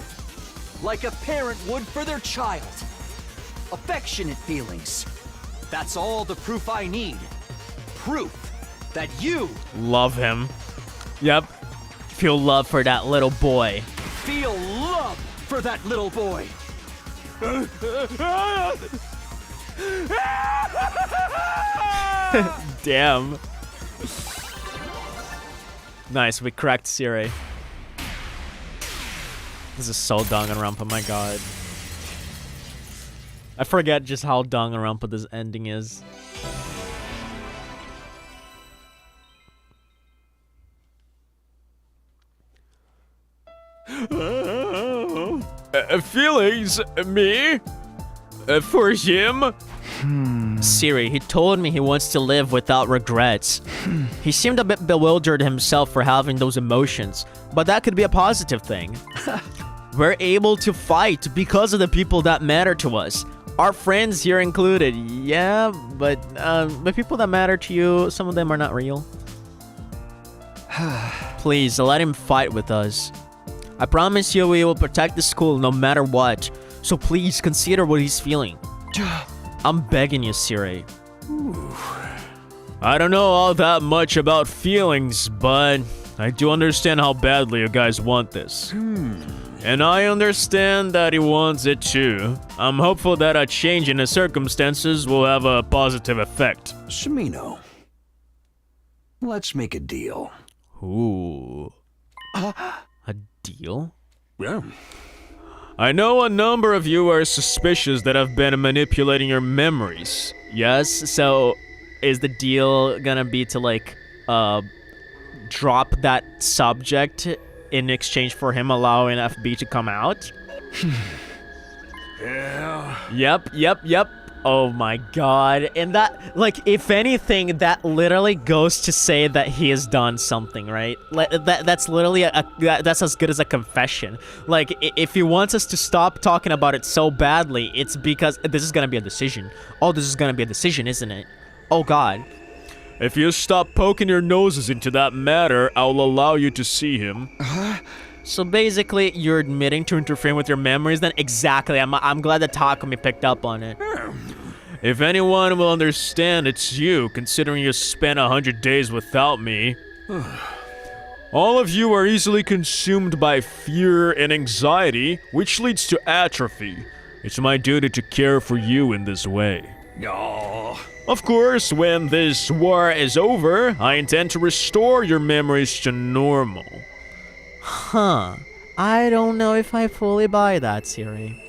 Like a parent would for their child. Affectionate feelings. That's all the proof I need. Proof that you Love him. Yep. Feel love for that little boy. feel love for that little boy. Damn. Nice, we cracked Sire. This is so Danganronpa, my god. I forget just how Danganronpa this ending is. Feelings? Me? For him? Siri, he told me he wants to live without regrets. He seemed a bit bewildered himself for having those emotions, but that could be a positive thing. We're able to fight because of the people that matter to us. Our friends here included. Yeah, but the people that matter to you, some of them are not real. Please, let him fight with us. I promise you we will protect the school no matter what. So please consider what he's feeling. I'm begging you, Siri. I don't know all that much about feelings, but I do understand how badly you guys want this. And I understand that he wants it too. I'm hopeful that a change in the circumstances will have a positive effect. Shimino, let's make a deal. Ooh. A deal? Yeah. I know a number of you are suspicious that I've been manipulating your memories. Yes, so is the deal gonna be to, like, drop that subject in exchange for him allowing FB to come out? Yeah. Yep. Oh my god. And that, like, if anything, that literally goes to say that he has done something, right? That's literally that's as good as a confession. Like, if he wants us to stop talking about it so badly, it's because this is gonna be a decision. Oh, this is gonna be a decision, isn't it? Oh god. If you stop poking your noses into that matter, I'll allow you to see him. So basically, you're admitting to interfering with your memories then? Exactly. I'm glad that Takumi picked up on it. If anyone will understand, it's you, considering you spent 100 days without me. All of you are easily consumed by fear and anxiety, which leads to atrophy. It's my duty to care for you in this way. Oh. Of course, when this war is over, I intend to restore your memories to normal. Huh. I don't know if I fully buy that, Siri.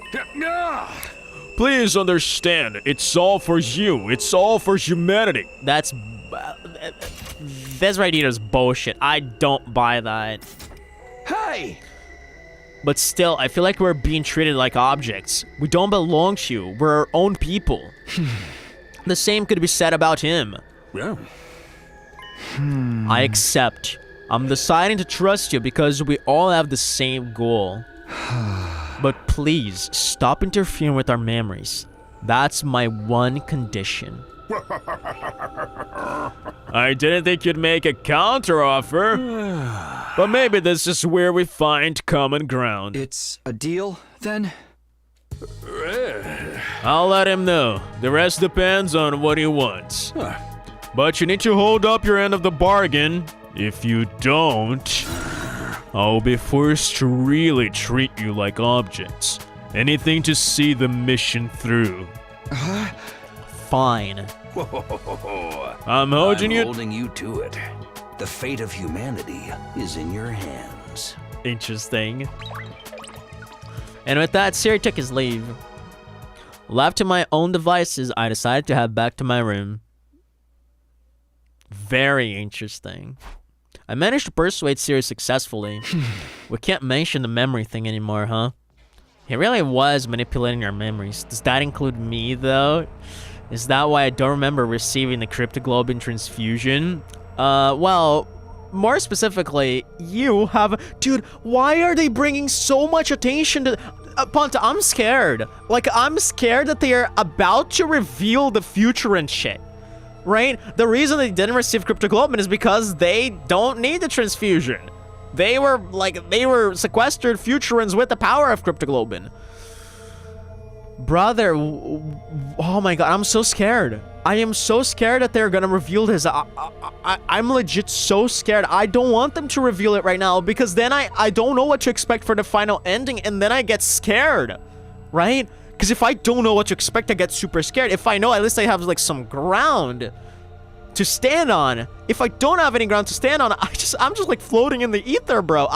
Please understand, it's all for you. It's all for humanity. That's This right here is bullshit. I don't buy that. Hey! But still, I feel like we're being treated like objects. We don't belong to you. We're our own people. The same could be said about him. Yeah. I accept. I'm deciding to trust you because we all have the same goal. But please, stop interfering with our memories. That's my one condition. I didn't think you'd make a counteroffer. But maybe this is where we find common ground. It's a deal, then? I'll let him know. The rest depends on what he wants. But you need to hold up your end of the bargain. If you don't, I'll be forced to really treat you like objects. Anything to see the mission through. Fine. I'm holding you. Holding you to it. The fate of humanity is in your hands. Interesting. And with that, Siri took his leave. Left to my own devices, I decided to head back to my room. Very interesting. I managed to persuade Siri successfully. We can't mention the memory thing anymore, huh? He really was manipulating our memories. Does that include me, though? Is that why I don't remember receiving the cryptoglobin transfusion? Well, more specifically, you have... Dude, why are they bringing so much attention to... Ponta, I'm scared. Like, I'm scared that they are about to reveal the future and shit. Right? The reason they didn't receive cryptoglobin is because they don't need the transfusion. They were sequestered futurans with the power of cryptoglobin. Brother, oh my god, I'm so scared. I am so scared that they're gonna reveal this. I'm legit so scared. I don't want them to reveal it right now because then I don't know what to expect for the final ending and then I get scared, right? Because if I don't know what to expect, I get super scared. If I know, at least I have like some ground to stand on. If I don't have any ground to stand on, I'm just like floating in the ether, bro.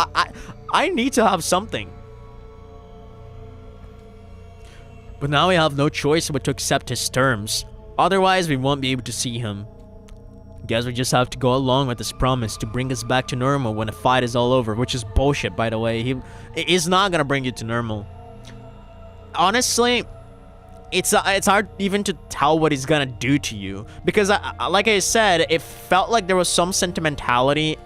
I need to have something. But now we have no choice but to accept his terms. Otherwise, we won't be able to see him. Guess we just have to go along with his promise to bring us back to normal when the fight is all over, which is bullshit, by the way. He is not gonna bring you to normal. Honestly, it's hard even to tell what he's gonna do to you because, like I said, it felt like there was some sentimentality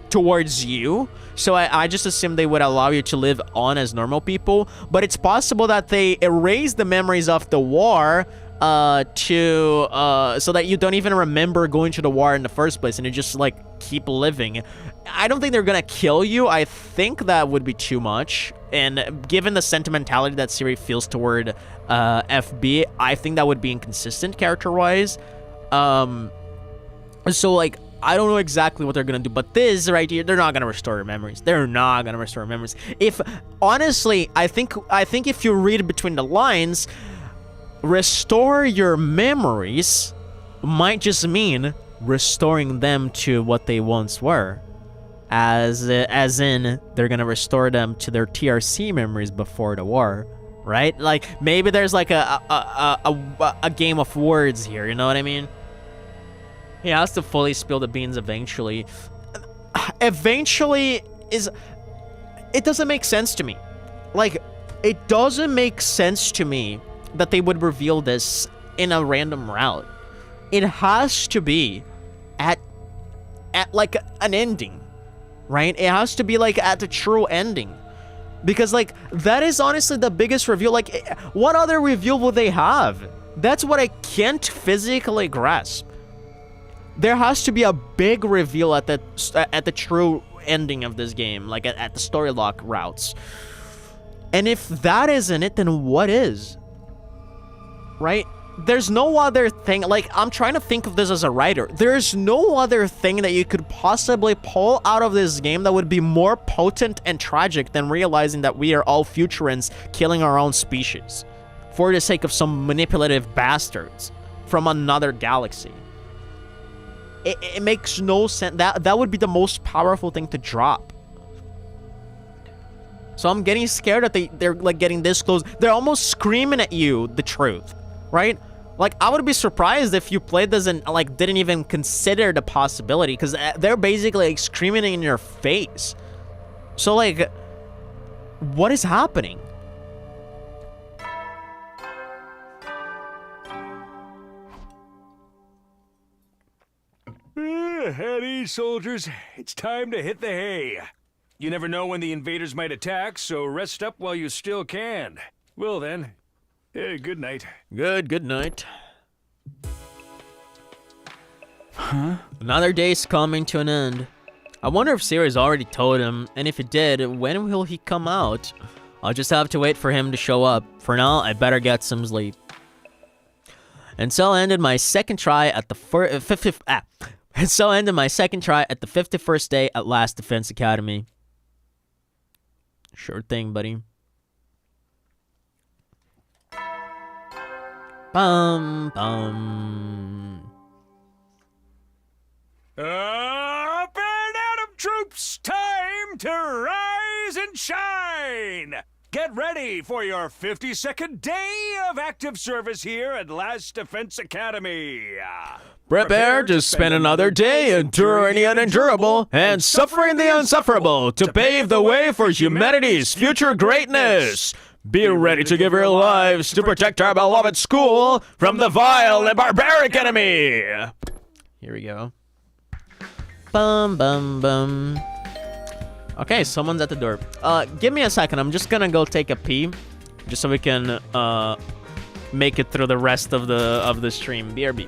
towards you. So I just assumed they would allow you to live on as normal people. But it's possible that they erase the memories of the war so that you don't even remember going to the war in the first place and you just like keep living. I don't think they're gonna kill you. I think that would be too much. And given the sentimentality that Siri feels toward FB, I think that would be inconsistent character-wise. So like, I don't know exactly what they're gonna do, but this right here, they're not gonna restore your memories. They're not gonna restore memories. If honestly, I think if you read between the lines, restore your memories might just mean restoring them to what they once were, as in they're gonna restore them to their TRC memories before the war, right? Like maybe there's like a game of words here. You know what I mean? He has to fully spill the beans eventually. Eventually it doesn't make sense to me. Like, it doesn't make sense to me that they would reveal this in a random route. It has to be at like an ending, right? It has to be like at the true ending. Because like, that is honestly the biggest reveal. Like, what other reveal will they have? That's what I can't physically grasp. There has to be a big reveal at the true ending of this game, like at the story lock routes. And if that isn't it, then what is? Right? There's no other thing. Like, I'm trying to think of this as a writer. There's no other thing that you could possibly pull out of this game that would be more potent and tragic than realizing that we are all futurans killing our own species for the sake of some manipulative bastards from another galaxy. It makes no sense. That would be the most powerful thing to drop. So I'm getting scared that they're like getting this close. They're almost screaming at you the truth, right? Like, I would be surprised if you played this and, like, didn't even consider the possibility, because they're basically, like, screaming in your face. So, like, what is happening? At ease, soldiers. It's time to hit the hay. You never know when the invaders might attack, so rest up while you still can. Well then, good night. Good night. Huh? Another day's coming to an end. I wonder if Siri's already told him, and if it did, when will he come out? I'll just have to wait for him to show up. For now, I better get some sleep. And so ended my second try at the 51st day at Last Defense Academy. Sure thing, buddy. Bum bum. Up and Adam troops, time to rise and shine! Get ready for your 52nd day of active service here at Last Defense Academy. Prepare to spend another day enduring the unendurable and suffering the unsufferable to pave the way for humanity's future greatness. Be ready to give your lives to protect our beloved school from the vile and barbaric enemy. Here we go. Bum bum bum. Okay, someone's at the door. Give me a second. I'm just gonna go take a pee, just so we can make it through the rest of the stream. BRB.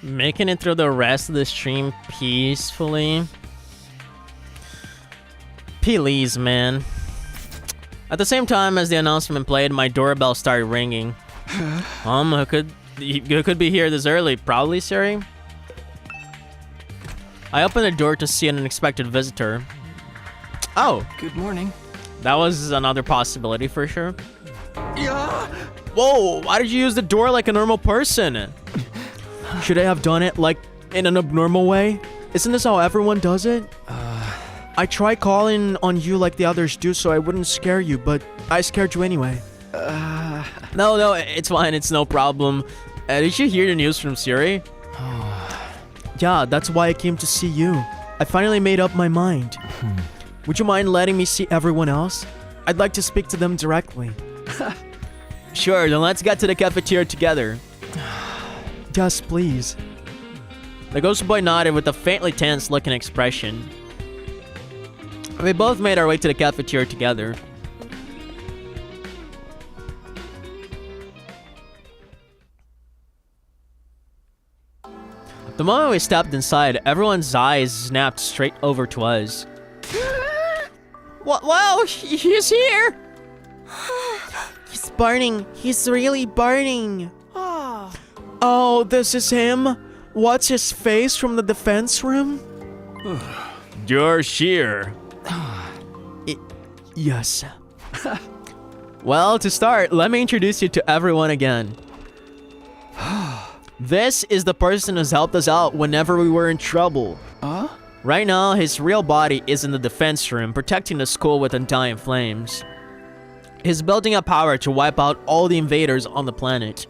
Making it through the rest of the stream peacefully. Please, man. At the same time as the announcement played, my doorbell started ringing. Who could be here this early? Probably Siri. I opened the door to see an unexpected visitor. Oh, Good morning. that was another possibility for sure. Yeah. Whoa, why did you use the door like a normal person? Should I have done it like in an abnormal way? Isn't this how everyone does it? I tried calling on you like the others do so I wouldn't scare you, but I scared you anyway. No, it's fine. It's no problem. Did you hear the news from Siri? Yeah, that's why I came to see you. I finally made up my mind. Would you mind letting me see everyone else? I'd like to speak to them directly. Sure, then let's get to the cafeteria together. Yes, please. The ghost boy nodded with a faintly tense-looking expression. We both made our way to the cafeteria together. The moment we stepped inside, everyone's eyes snapped straight over to us. Whoa, he's here! He's burning. He's really burning. Oh, this is him? What's his face from the defense room? You're here. Yes. Well, to start, let me introduce you to everyone again. This is the person who's helped us out whenever we were in trouble. Right now, his real body is in the defense room, protecting the school with undying flames. He's building up power to wipe out all the invaders on the planet.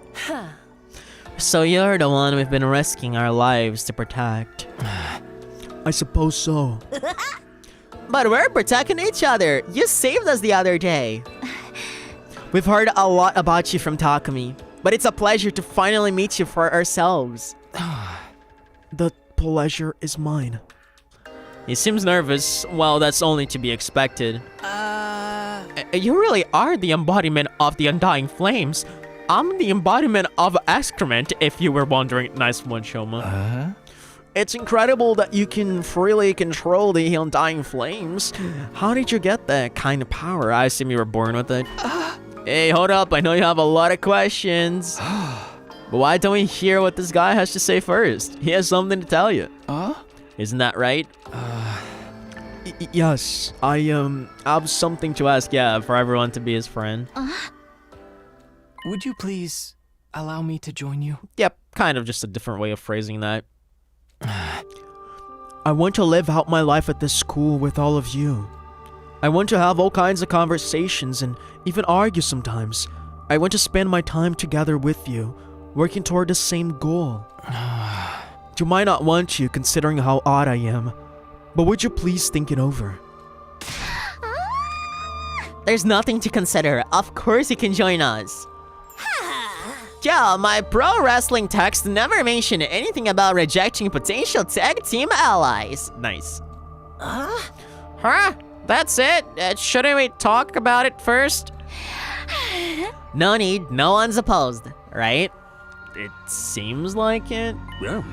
So you're the one we've been risking our lives to protect. I suppose so. But we're protecting each other. You saved us the other day. We've heard a lot about you from Takumi, but it's a pleasure to finally meet you for ourselves. The pleasure is mine. He seems nervous. Well, that's only to be expected. You really are the embodiment of the undying flames. I'm the embodiment of excrement, if you were wondering. Nice one, Shoma. It's incredible that you can freely control the undying flames. How did you get that kind of power? I assume you were born with it. Hey, hold up. I know you have a lot of questions. But why don't we hear what this guy has to say first? He has something to tell you. Isn't that right? Yes, I have something to ask, yeah, for everyone to be his friend. Would you please allow me to join you? Yep, kind of just a different way of phrasing that. I want to live out my life at this school with all of you. I want to have all kinds of conversations and even argue sometimes. I want to spend my time together with you, working toward the same goal. You might not want to, considering how odd I am, but would you please think it over? There's nothing to consider. Of course you can join us. Yeah, my pro wrestling text never mentioned anything about rejecting potential tag team allies. Nice. Huh? That's it? Shouldn't we talk about it first? No need. No one's opposed, right? It seems like it. Yeah.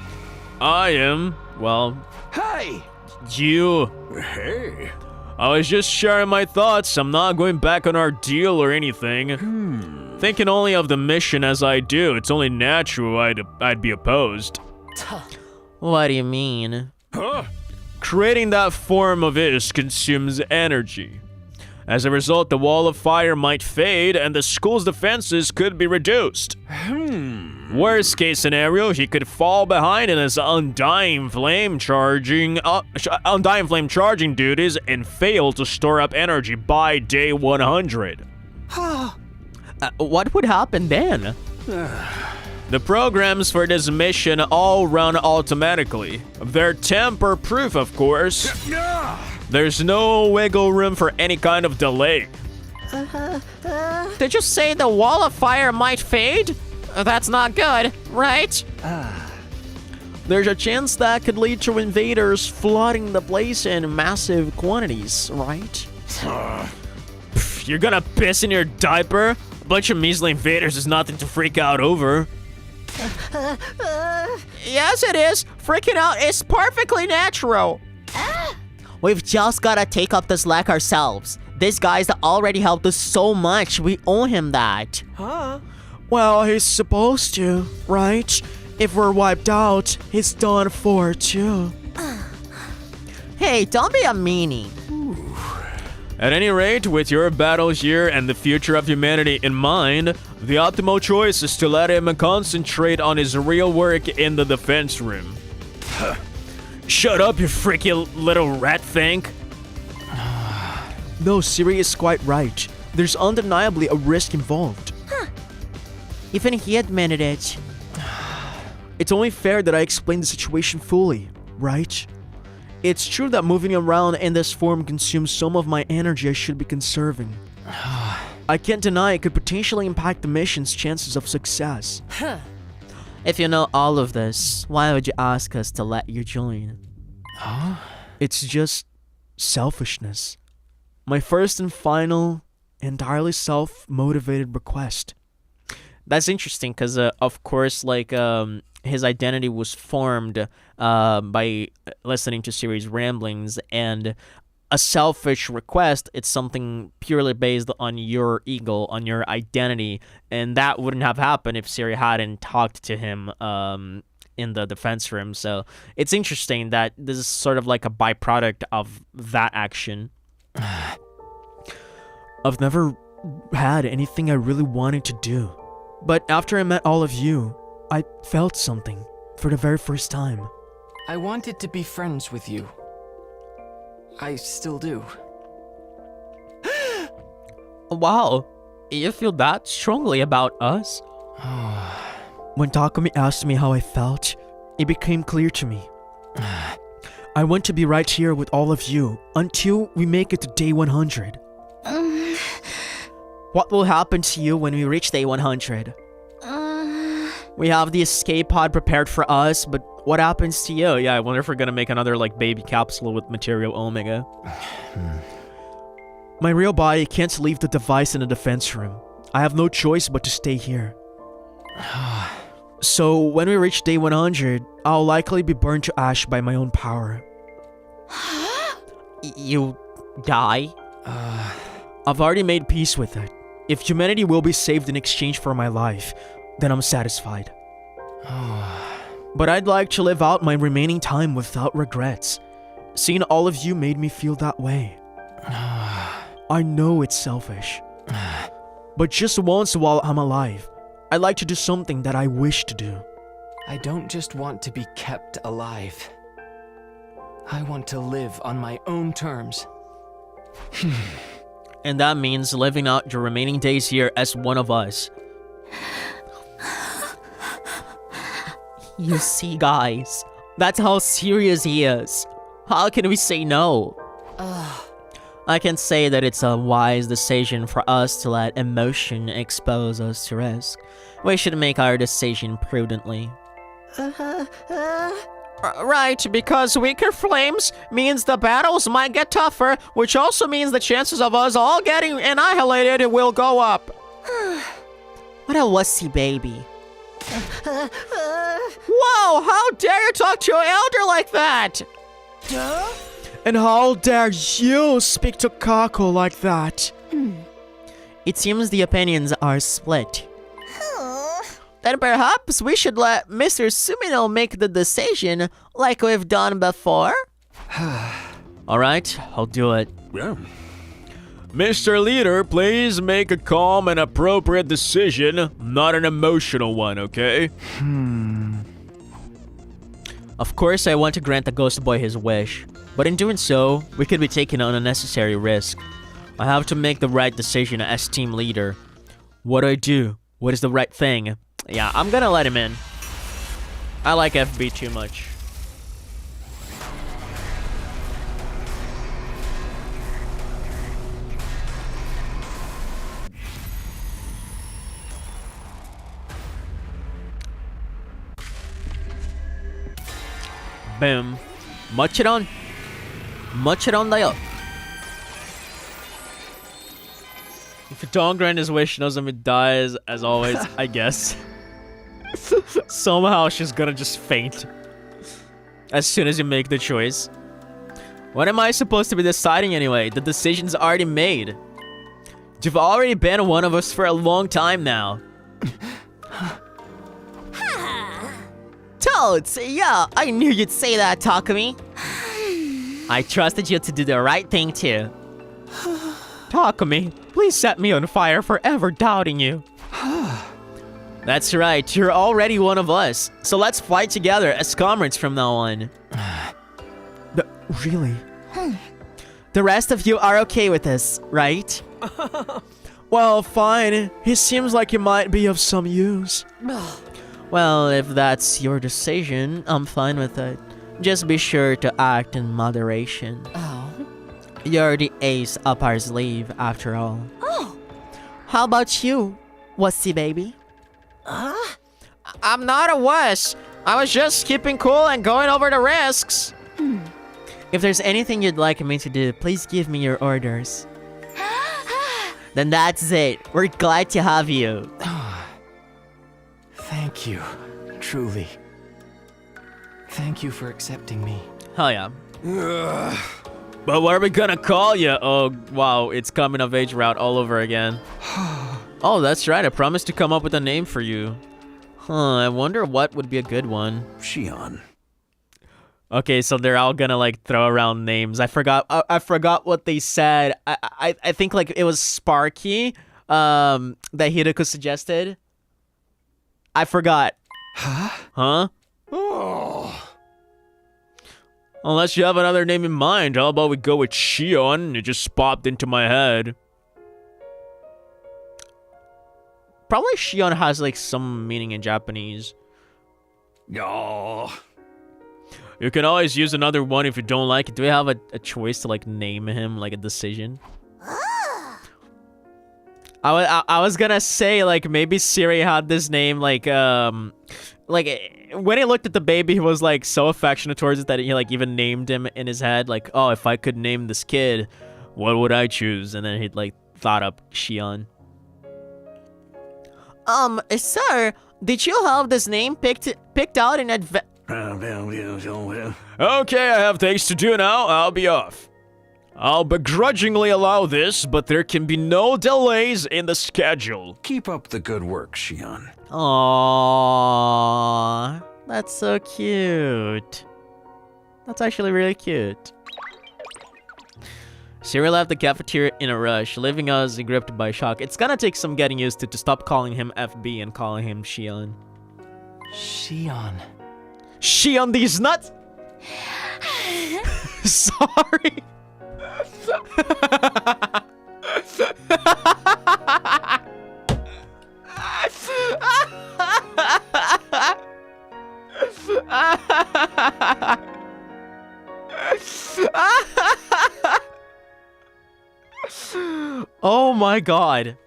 I am. Well, Hey! you. Hey. I was just sharing my thoughts. I'm not going back on our deal or anything. Thinking only of the mission as I do. It's only natural I'd be opposed. What do you mean? Huh? Creating that form of his consumes energy. As a result, the wall of fire might fade and the school's defenses could be reduced. Worst case scenario, he could fall behind in his undying flame charging duties and fail to store up energy by day 100. What would happen then? The programs for this mission all run automatically. They're tamper-proof, of course. There's no wiggle room for any kind of delay. Did you say the wall of fire might fade? That's not good, right? There's a chance that could lead to invaders flooding the place in massive quantities, right? You're gonna piss in your diaper? A bunch of measly invaders is nothing to freak out over. Yes, it is. Freaking out is perfectly natural. We've just gotta take up the slack ourselves. This guy's already helped us so much. We owe him that. Well, he's supposed to, right? If we're wiped out, he's done for too. Hey, don't be a meanie. At any rate, with your battle here and the future of humanity in mind, the optimal choice is to let him concentrate on his real work in the defense room. Shut up, you freaky little rat thing. No, Siri is quite right. There's undeniably a risk involved. Even he admitted it. It's only fair that I explain the situation fully, right? It's true that moving around in this form consumes some of my energy I should be conserving. I can't deny it could potentially impact the mission's chances of success. If you know all of this, why would you ask us to let you join? It's just selfishness. My first and final, entirely self-motivated request. That's interesting because, of course, like, his identity was formed by listening to Siri's ramblings, and a selfish request, it's something purely based on your ego, on your identity, and that wouldn't have happened if Siri hadn't talked to him in the defense room. So it's interesting that this is sort of like a byproduct of that action. I've never had anything I really wanted to do. But after I met all of you, I felt something for the very first time. I wanted to be friends with you. I still do. Wow, you feel that strongly about us? When Takumi asked me how I felt, it became clear to me. I want to be right here with all of you until we make it to day 100. What will happen to you when we reach day 100? We have the escape pod prepared for us, but what happens to you? Yeah, I wonder if we're gonna make another, like, baby capsule with material Omega. My real body can't leave the device in the defense room. I have no choice but to stay here. So, when we reach day 100, I'll likely be burned to ash by my own power. You die? I've already made peace with it. If humanity will be saved in exchange for my life, then I'm satisfied. But I'd like to live out my remaining time without regrets. Seeing all of you made me feel that way. I know it's selfish. But just once while I'm alive, I'd like to do something that I wish to do. I don't just want to be kept alive. I want to live on my own terms. And that means living out your remaining days here as one of us. You see, guys, that's how serious he is. How can we say no? I can say that it's a wise decision for us to let emotion expose us to risk. We should make our decision prudently. Right, because weaker flames means the battles might get tougher, which also means the chances of us all getting annihilated will go up. What a wussy baby. Whoa, how dare you talk to your elder like that? And how dare you speak to Kako like that? It seems the opinions are split. Then perhaps we should let Mr. Sumino make the decision like we've done before? Alright, I'll do it. Yeah. Mr. Leader, please make a calm and appropriate decision, not an emotional one, okay? Of course, I want to grant the Ghost Boy his wish, but in doing so, we could be taking an unnecessary risk. I have to make the right decision as team leader. What do I do? What is the right thing? Yeah, I'm gonna let him in. I like FB too much. Boom. Mochiron. Mochiron da yo. If you don't grant his wish, Nozomi dies, as always, I guess. Somehow she's gonna just faint as soon as you make the choice. What am I supposed to be deciding anyway? The decision's already made. You've already been one of us for a long time now. Toads, yeah, I knew you'd say that, Takumi. I trusted you to do the right thing too. Takumi, please set me on fire for ever doubting you. That's right, you're already one of us. So let's fight together as comrades from now on. Really? The rest of you are okay with this, right? Well, fine. He seems like he might be of some use. Well, if that's your decision, I'm fine with it. Just be sure to act in moderation. Oh. You're the ace up our sleeve, after all. Oh. How about you, wussy baby? I'm not a wuss. I was just keeping cool and going over the risks. If there's anything you'd like me to do, please give me your orders. Then that's it. We're glad to have you. Thank you, truly. Thank you for accepting me. Hell yeah. But what are we gonna call you? Oh, wow, it's coming of age route all over again. Oh, that's right. I promised to come up with a name for you. Huh, I wonder what would be a good one. Shion. Okay, so they're all gonna like throw around names. I forgot what they said. I think like it was Sparky that Hideko suggested. I forgot. Huh? Oh. Unless you have another name in mind, how about we go with Shion? It just popped into my head. Probably Shion has like some meaning in Japanese. Oh. You can always use another one if you don't like it. Do we have a choice to like name him, like a decision? I was gonna say like maybe Siri had this name like when he looked at the baby, he was like so affectionate towards it that he like even named him in his head like, oh, if I could name this kid, what would I choose? And then he'd like thought up Shion. Sir, did you have this name picked out in advance? Okay, I have things to do now. I'll be off. I'll begrudgingly allow this, but there can be no delays in the schedule. Keep up the good work, Shion. Aww, that's so cute. That's actually really cute. Siri left the cafeteria in a rush, leaving us gripped by shock. It's gonna take some getting used to stop calling him FB and calling him Shion. Shion. Shion these nuts! Sorry. Oh my god.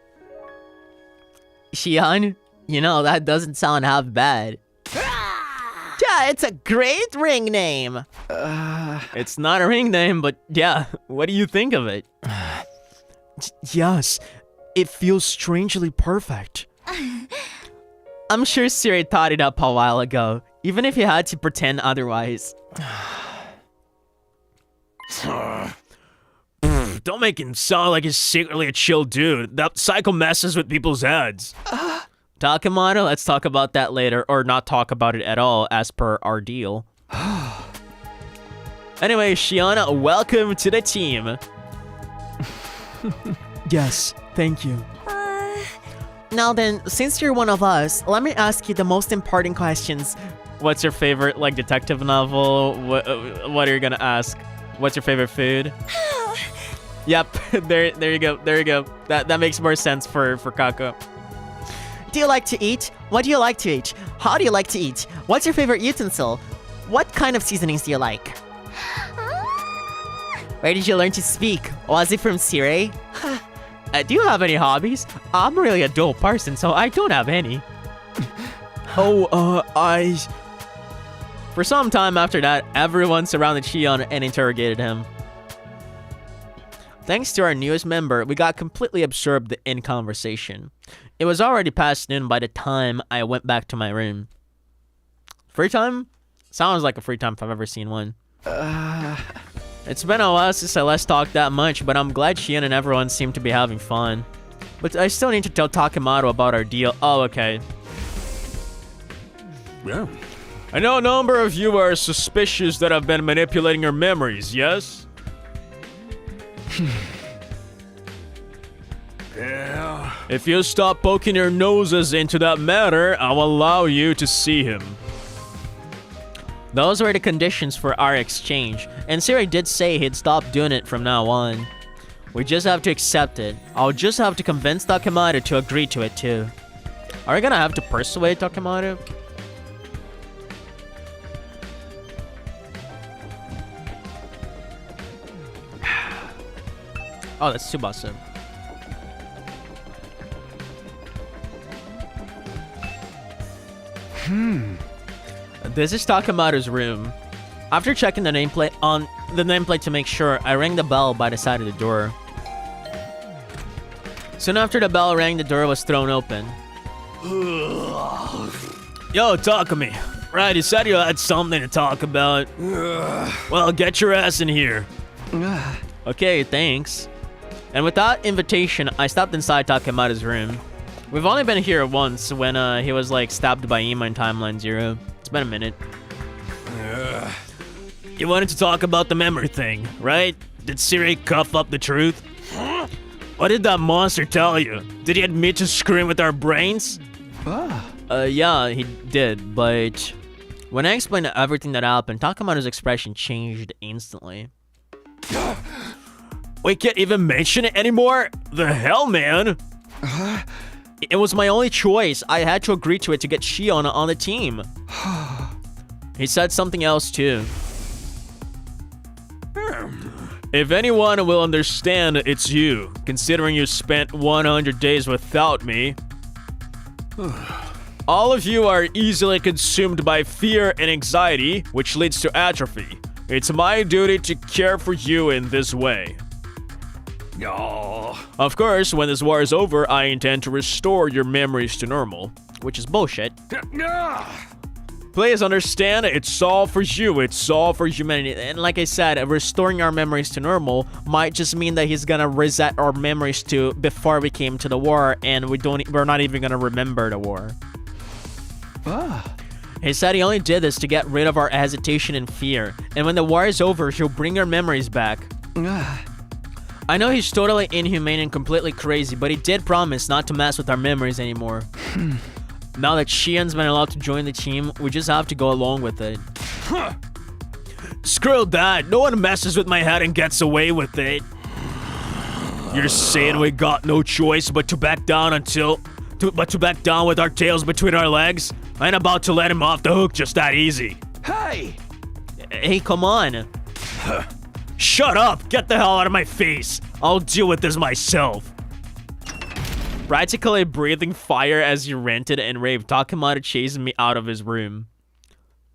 Shion, you know, that doesn't sound half bad. Yeah, it's a great ring name. It's not a ring name, but yeah, what do you think of it? Yes, it feels strangely perfect. I'm sure Siri thought it up a while ago, even if you had to pretend otherwise. Don't make him sound like he's secretly a chill dude. That cycle messes with people's heads. Takamata, let's talk about that later, or not talk about it at all, as per our deal. Anyway, Shion, welcome to the team. Yes, thank you. Now then, since you're one of us, let me ask you the most important questions. What's your favorite, like, detective novel? What are you gonna ask? What's your favorite food? Yep, there you go, there you go. That makes more sense for Kako. Do you like to eat? What do you like to eat? How do you like to eat? What's your favorite utensil? What kind of seasonings do you like? Where did you learn to speak? Was it from Siri? Do you have any hobbies? I'm really a dull person, so I don't have any. For some time after that, everyone surrounded Shion and interrogated him. Thanks to our newest member, we got completely absorbed in conversation. It was already past noon by the time I went back to my room. Free time? Sounds like a free time if I've ever seen one. It's been a while since I last talked that much, but I'm glad Shion and everyone seem to be having fun. But I still need to tell Takemoto about our deal. Oh, okay. Yeah. I know a number of you are suspicious that I've been manipulating your memories, yes? Yeah. If you stop poking your noses into that matter, I'll allow you to see him. Those were the conditions for our exchange, and Siri did say he'd stop doing it from now on. We just have to accept it. I'll just have to convince Takemoto to agree to it too. Are we gonna have to persuade Takemoto? Oh, that's Tsubasa. This is Takemoto's room. After checking the nameplate to make sure, I rang the bell by the side of the door. Soon after the bell rang, the door was thrown open. Yo, Takumi. Right, you said you had something to talk about. Well, get your ass in here. Okay, thanks. And without invitation, I stopped inside Takemoto's room. We've only been here once when he was like stabbed by Ima in Timeline 0. It's been a minute. You wanted to talk about the memory thing, right? Did Siri cuff up the truth? What did that monster tell you? Did he admit to screwing with our brains? Yeah, he did, but when I explained everything that happened, Takemoto's expression changed instantly. We can't even mention it anymore? The hell, man? It was my only choice. I had to agree to it to get Shion on the team. He said something else too. If anyone will understand, it's you, considering you spent 100 days without me. All of you are easily consumed by fear and anxiety, which leads to atrophy. It's my duty to care for you in this way. Oh. Of course, when this war is over, I intend to restore your memories to normal. Which is bullshit. Please understand, it's all for you, it's all for humanity. And like I said, restoring our memories to normal might just mean that he's gonna reset our memories to before we came to the war, and we're not even gonna remember the war. He said he only did this to get rid of our hesitation and fear, and when the war is over, he'll bring our memories back. I know he's totally inhumane and completely crazy, but he did promise not to mess with our memories anymore. Now that Shion's been allowed to join the team, we just have to go along with it. Screw that, no one messes with my head and gets away with it. You're saying we got no choice but to back down to back down with our tails between our legs? I ain't about to let him off the hook just that easy. Hey! Hey, come on. Shut up! Get the hell out of my face! I'll deal with this myself. Practically breathing fire as he ranted and raved, Takemoto chasing me out of his room.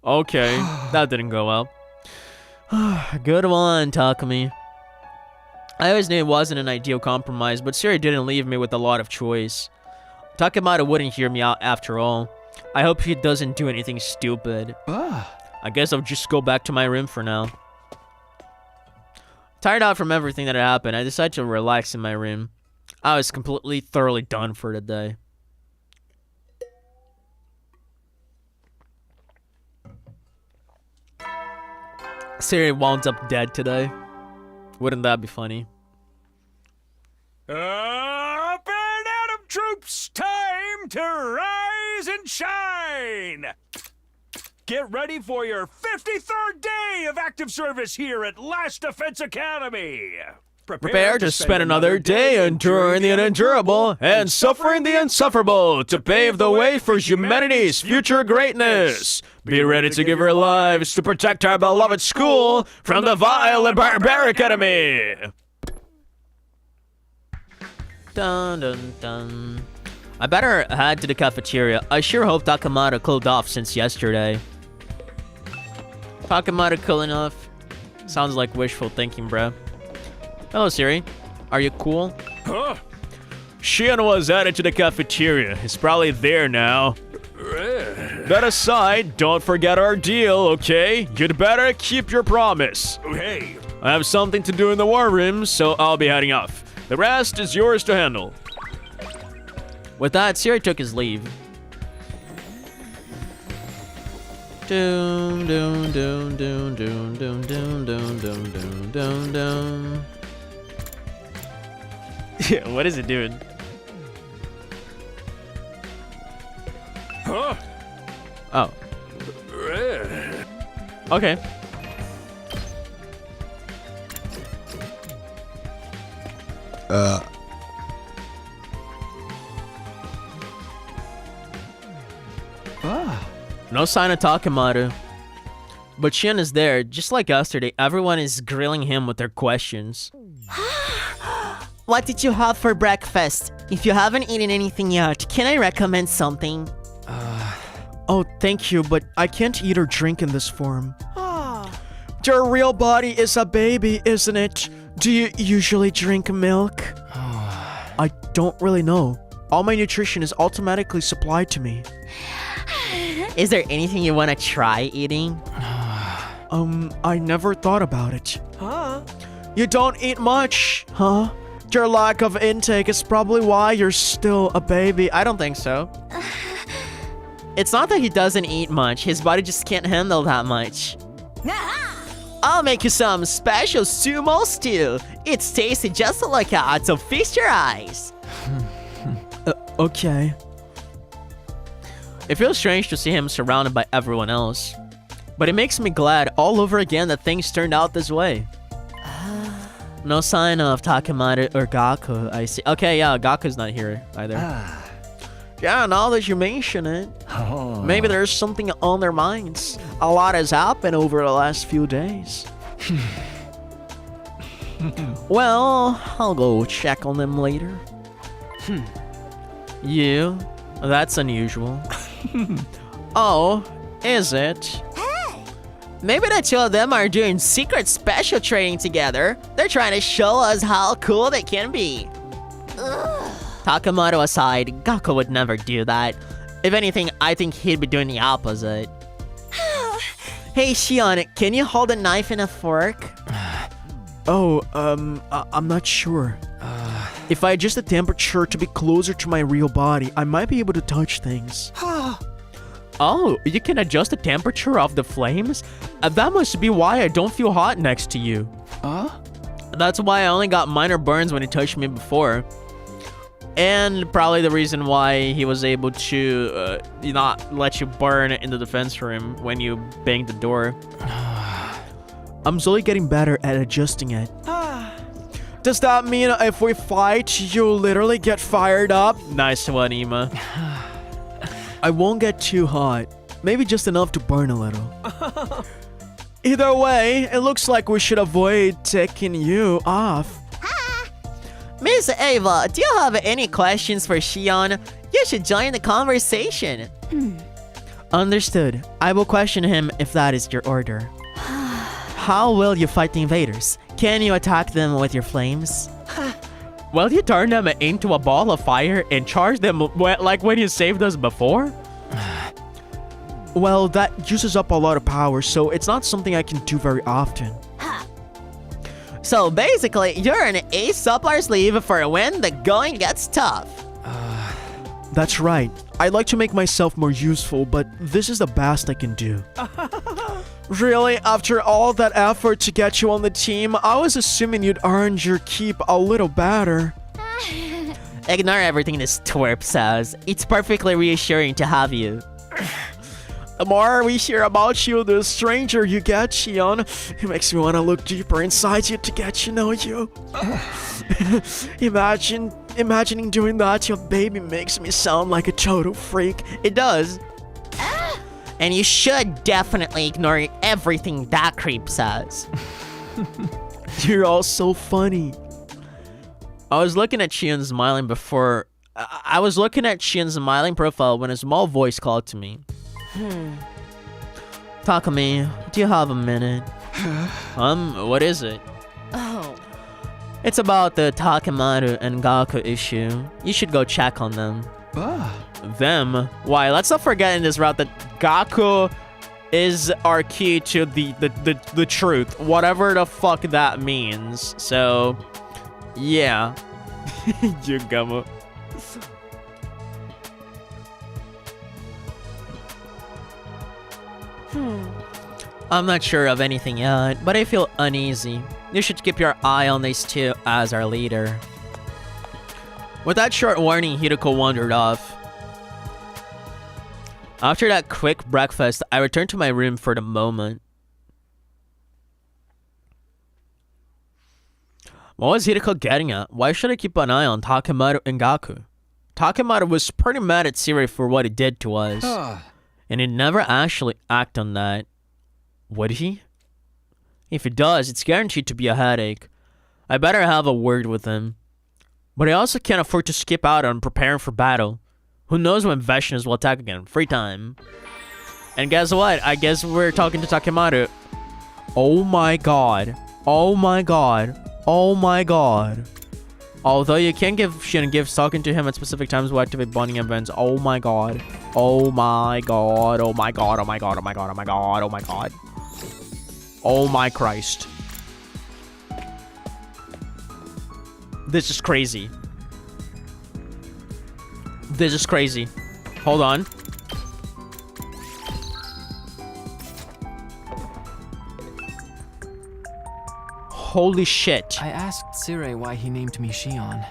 Okay, that didn't go well. Good one, Takumi. I always knew it wasn't an ideal compromise, but Siri didn't leave me with a lot of choice. Takemoto wouldn't hear me out after all. I hope he doesn't do anything stupid. I guess I'll just go back to my room for now. Tired out from everything that had happened, I decided to relax in my room. I was completely, thoroughly done for the day. Siri wound up dead today. Wouldn't that be funny? Up and Atom troops, time to rise and shine! Get ready for your 53rd day of active service here at Last Defense Academy! Prepare to spend another day enduring the unendurable and suffering the insufferable to pave the way for humanity's future greatness. Be ready to give your lives to protect our beloved school from the vile and barbaric enemy. Dun dun dun. I better head to the cafeteria. I sure hope Takemoto cooled off since yesterday. Takemoto cooling off? Sounds like wishful thinking, bro. Hello, Siri. Are you cool? Huh? Shion was added to the cafeteria. He's probably there now. That aside, don't forget our deal, okay? You'd better keep your promise. Hey, I have something to do in the war room, so I'll be heading off. The rest is yours to handle. With that, Siri took his leave. Doom, doom, doom, doom, doom, doom, doom, doom, doom, doom, doom, doom. Yeah, what is it doing? huh? Oh, okay. No sign of Takemaru. But Shion is there. Just like yesterday, everyone is grilling him with their questions. What did you have for breakfast? If you haven't eaten anything yet, can I recommend something? Oh, thank you, but I can't eat or drink in this form. Your real body is a baby, isn't it? Do you usually drink milk? I don't really know. All my nutrition is automatically supplied to me. Is there anything you want to try eating? I never thought about it. You don't eat much, huh? Your lack of intake is probably why you're still a baby. I don't think so. It's not that he doesn't eat much. His body just can't handle that much. I'll make you some special sumo stew. It's tasty just like that, so feast your eyes. Okay. It feels strange to see him surrounded by everyone else. But it makes me glad all over again that things turned out this way. No sign of Takemaru or Gaku, I see. Okay, yeah, Gaku's not here either. Yeah, now that you mention it, maybe there's something on their minds. A lot has happened over the last few days. Well, I'll go check on them later. You? That's unusual. Oh, is it? Maybe the two of them are doing secret special training together. They're trying to show us how cool they can be. Takemaru aside, Gaku would never do that. If anything, I think he'd be doing the opposite. Hey, Shion, can you hold a knife and a fork? I'm not sure. If I adjust the temperature to be closer to my real body, I might be able to touch things. Oh, you can adjust the temperature of the flames? That must be why I don't feel hot next to you. That's why I only got minor burns when he touched me before. And probably the reason why he was able to not let you burn in the defense room when you banged the door. I'm slowly getting better at adjusting it. Does that mean if we fight, you'll literally get fired up? Nice one, Ima. I won't get too hot. Maybe just enough to burn a little. Either way, it looks like we should avoid taking you off. Miss Ava, do you have any questions for Shion? You should join the conversation. Understood. I will question him if that is your order. How will you fight the invaders? Can you attack them with your flames? Will you turn them into a ball of fire and charge them like when you saved us before? Well, that uses up a lot of power, so it's not something I can do very often. So basically, you're an ace up our sleeve for when the going gets tough. That's right. I'd like to make myself more useful, but this is the best I can do. Really? After all that effort to get you on the team, I was assuming you'd earned your keep a little better. Ignore everything this twerp says. It's perfectly reassuring to have you. The more we hear about you, the stranger you get, Shion. It makes me want to look deeper inside you to get to know you. Imagining doing that to a baby makes me sound like a total freak. It does. And you should definitely ignore everything that creep says. You're all so funny. I was looking at Shion's smiling before... I was looking at Shion's smiling profile when a small voice called to me. Takumi, do you have a minute? What is it? It's about the Takemaru and Gaku issue. You should go check on them. Them? Why? Let's not forget in this route that Gaku is our key to the truth, whatever the fuck that means. So, yeah. Yugamo. I'm not sure of anything yet, but I feel uneasy. You should keep your eye on these two as our leader. With that short warning, Hiroko wandered off. After that quick breakfast, I returned to my room for the moment. What was Hiroko getting at? Why should I keep an eye on Takemaru and Gaku? Takemaru was pretty mad at Siri for what he did to us. And he never actually acted on that. Would he? If he does, it's guaranteed to be a headache. I better have a word with him. But I also can't afford to skip out on preparing for battle. Who knows when Veshnas will attack again? Free time. And guess what? I guess we're talking to Takemaru. Oh my god. Oh my god. Oh my god. Although you can't give Shin gifts, talking to him at specific times will activate bonding events. Oh my god. Oh my god. Oh my god. Oh my god. Oh my god. Oh my god. Oh my god. Oh my Christ. This is crazy. This is crazy. Hold on. Holy shit. I asked Sire why he named me Shion.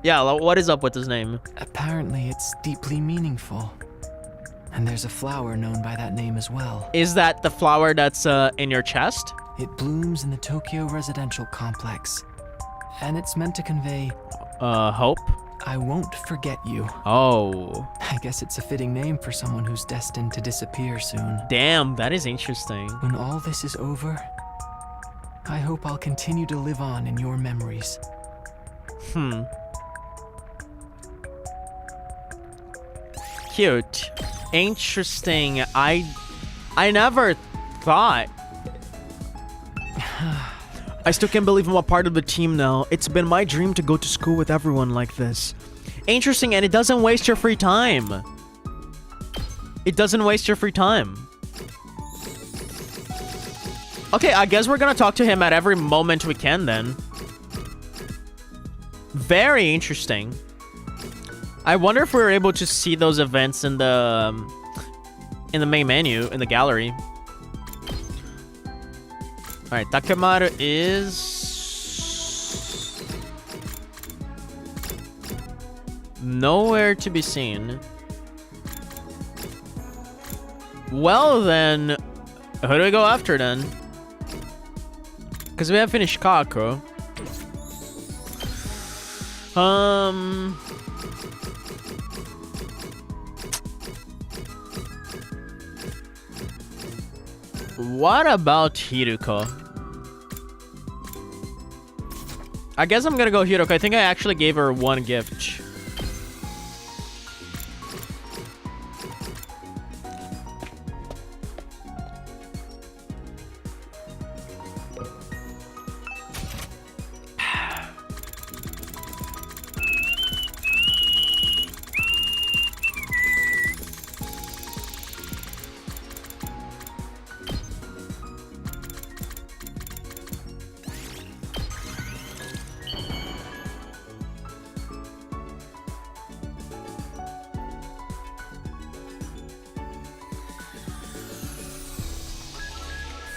Yeah, what is up with his name? Apparently, it's deeply meaningful. And there's a flower known by that name as well. Is that the flower that's in your chest? It blooms in the Tokyo residential complex. And it's meant to convey... hope? I won't forget you. Oh. I guess it's a fitting name for someone who's destined to disappear soon. Damn, that is interesting. When all this is over, I hope I'll continue to live on in your memories. Cute. Interesting. I never thought. I still can't believe I'm a part of the team now. It's been my dream to go to school with everyone like this. Interesting, and it doesn't waste your free time. It doesn't waste your free time. Okay, I guess we're gonna talk to him at every moment we can then. Very interesting. I wonder if we're able to see those events in the main menu, in the gallery. Alright, Takemaru is... nowhere to be seen. Well then, who do we go after then? Because we have finished Kaku. What about Hiruko? I guess I'm gonna go Hiruko. I think I actually gave her one gift.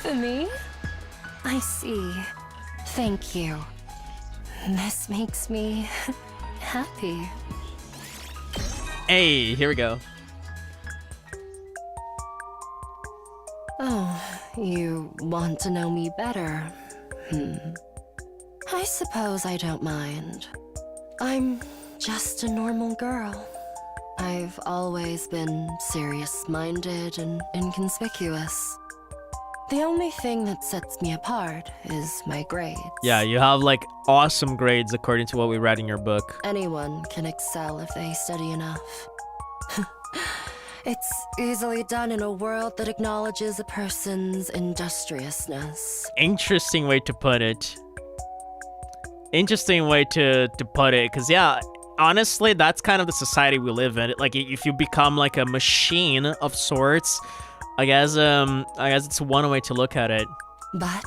For me? I see. Thank you. This makes me happy. Hey, here we go. Oh, you want to know me better? I suppose I don't mind. I'm just a normal girl. I've always been serious-minded and inconspicuous. The only thing that sets me apart is my grades. Yeah, you have like awesome grades according to what we read in your book. Anyone can excel if they study enough. It's easily done in a world that acknowledges a person's industriousness. Interesting way to put it. Interesting way to put it, because yeah, honestly, that's kind of the society we live in. Like, if you become like a machine of sorts, I guess it's one way to look at it. But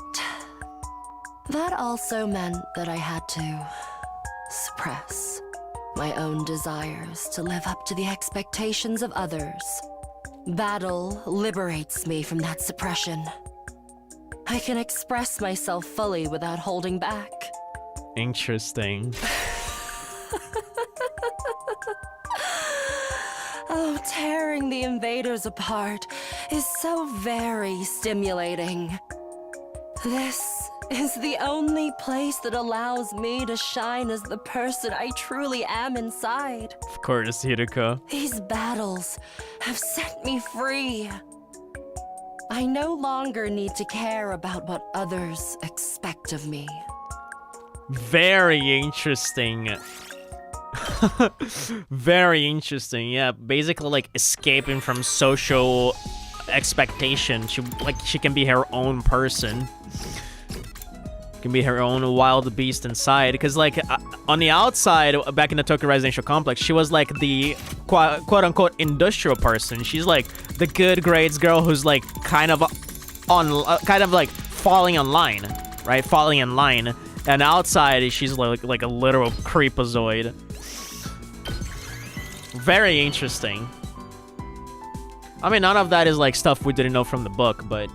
that also meant that I had to suppress my own desires to live up to the expectations of others. Battle liberates me from that suppression. I can express myself fully without holding back. Interesting. Oh, tearing the invaders apart is so very stimulating. This is the only place that allows me to shine as the person I truly am inside. Of course, Hideko. These battles have set me free. I no longer need to care about what others expect of me. Very interesting. Very interesting. Yeah, basically like escaping from social expectation. She can be her own person. Can be her own wild beast inside. Because like on the outside, back in the Tokyo Residential Complex, she was like the quote-unquote industrial person. She's like the good grades girl who's like kind of like falling in line, right? Falling in line. And outside, she's like a literal creepazoid. Very interesting. I mean, none of that is like stuff we didn't know from the book, but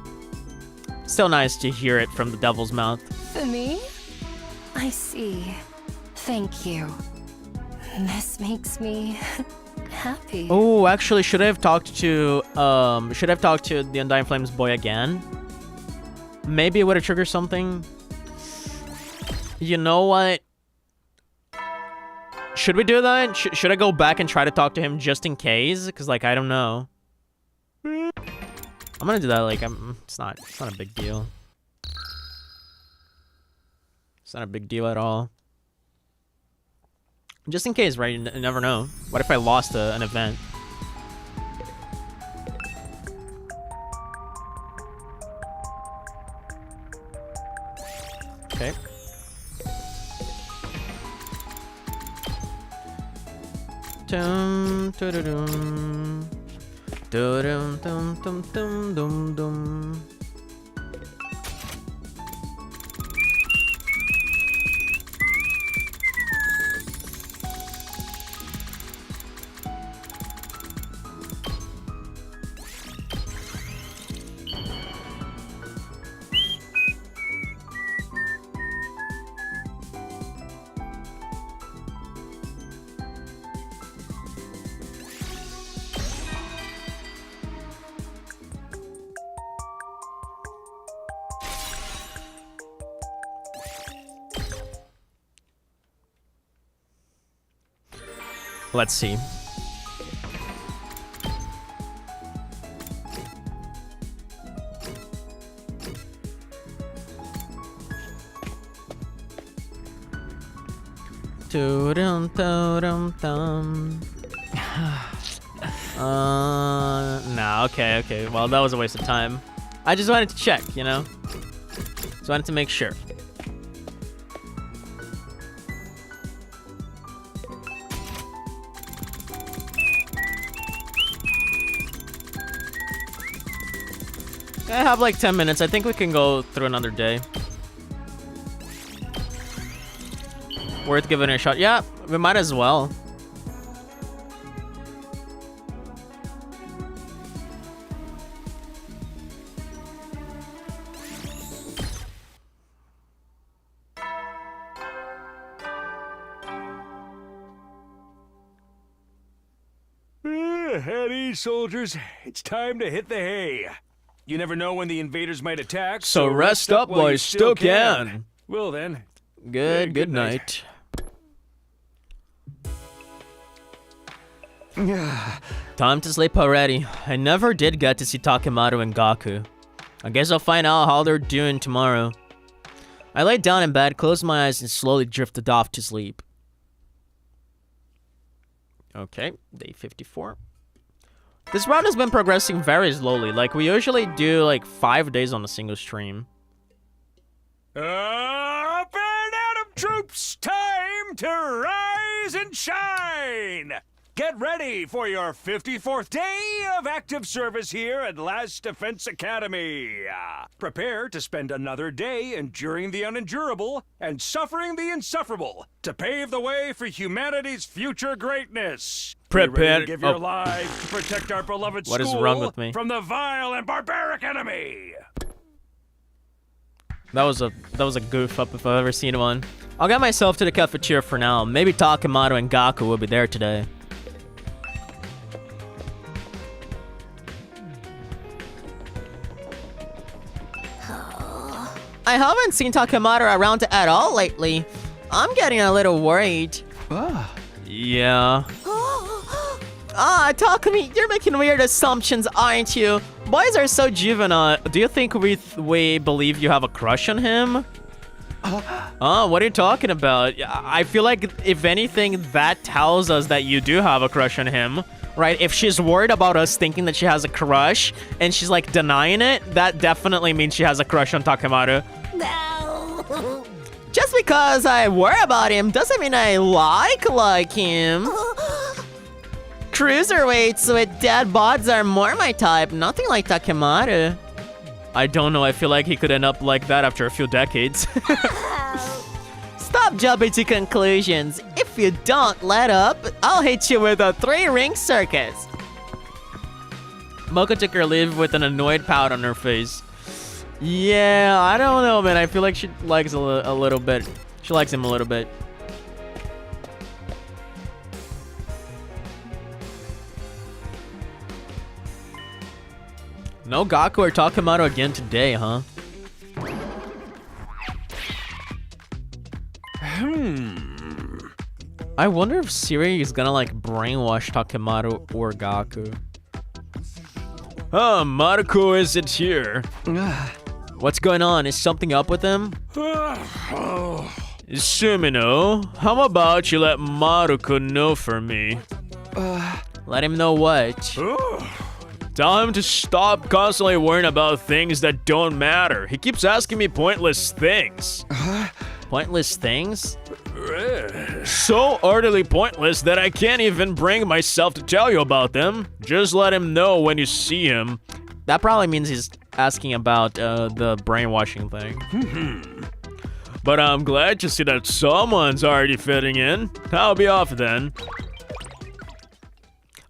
still nice to hear it from the devil's mouth. For me? I see. Thank you. This makes me happy. Oh, actually, should I have talked to the Undying Flames boy again? Maybe it would have triggered something. You know what? Should we do that? Should I go back and try to talk to him just in case? Because, like, I don't know. I'm gonna do that. Like, it's not a big deal. It's not a big deal at all. Just in case, right? You never know. What if I lost an event? Okay. Dum dum dum dum dum dum dum dum. Let's see. Nah, okay. Well, that was a waste of time. I just wanted to check, you know? Just wanted to make sure. I have like 10 minutes. I think we can go through another day. Worth giving it a shot. Yeah, we might as well. At ease, soldiers. It's time to hit the hay. You never know when the invaders might attack, So rest up while you still can. Well then. Good night. Time to sleep already. I never did get to see Takemaru and Gaku. I guess I'll find out how they're doing tomorrow. I laid down in bed, closed my eyes, and slowly drifted off to sleep. Okay, day 54. This round has been progressing very slowly. Like, we usually do, like, 5 days on a single stream. Up and at 'em, Troops, time to rise and shine! Get ready for your 54th day of active service here at Last Defense Academy. Prepare to spend another day enduring the unendurable and suffering the insufferable to pave the way for humanity's future greatness. Be ready Prepare- to give your oh. lives to protect our beloved What is school wrong with me? from the vile and barbaric enemy. That was a goof up if I've ever seen one. I'll get myself to the cafeteria for now. Maybe Takemoto and Gaku will be there today. I haven't seen Takemoto around at all lately. I'm getting a little worried. Yeah. Takumi, you're making weird assumptions, aren't you? Boys are so juvenile. Do you think we believe you have a crush on him? Oh, what are you talking about? I feel like, if anything, that tells us that you do have a crush on him, right? If she's worried about us thinking that she has a crush, and she's, like, denying it, that definitely means she has a crush on Takemoto. No. Just because I worry about him doesn't mean I like him. Cruiserweights with dead bods are more my type, nothing like Takemoto. I don't know, I feel like he could end up like that after a few decades. Stop jumping to conclusions. If you don't let up, I'll hit you with a 3-ring circus. Mocha took her leave with an annoyed pout on her face. Yeah, I don't know, man. I feel like she likes a little bit. She likes him a little bit. No Gaku or Takemoto again today, huh? I wonder if Siri is gonna like brainwash Takemoto or Gaku. Oh, Maruko isn't here. What's going on? Is something up with him? Sumino, how about you let Maruko know for me? Let him know what? Tell him to stop constantly worrying about things that don't matter. He keeps asking me pointless things. Pointless things? So utterly pointless that I can't even bring myself to tell you about them. Just let him know when you see him. That probably means he's asking about the brainwashing thing. But I'm glad to see that someone's already fitting in. I'll be off then.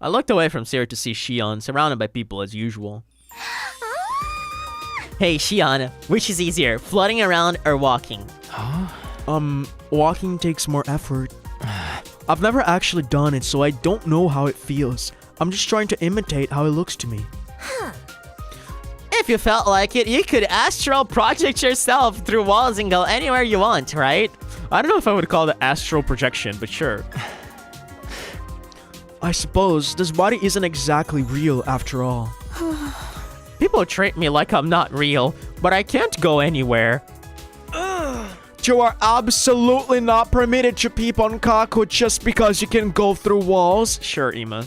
I looked away from Siri to see Shion, surrounded by people as usual. Hey Shion, which is easier, floating around or walking? Walking takes more effort. I've never actually done it, so I don't know how it feels. I'm just trying to imitate how it looks to me. If you felt like it, you could astral project yourself through walls and go anywhere you want, right? I don't know if I would call it astral projection, but sure. I suppose this body isn't exactly real after all. People treat me like I'm not real, but I can't go anywhere. You are absolutely not permitted to peep on Kaku just because you can go through walls. Sure, Ima.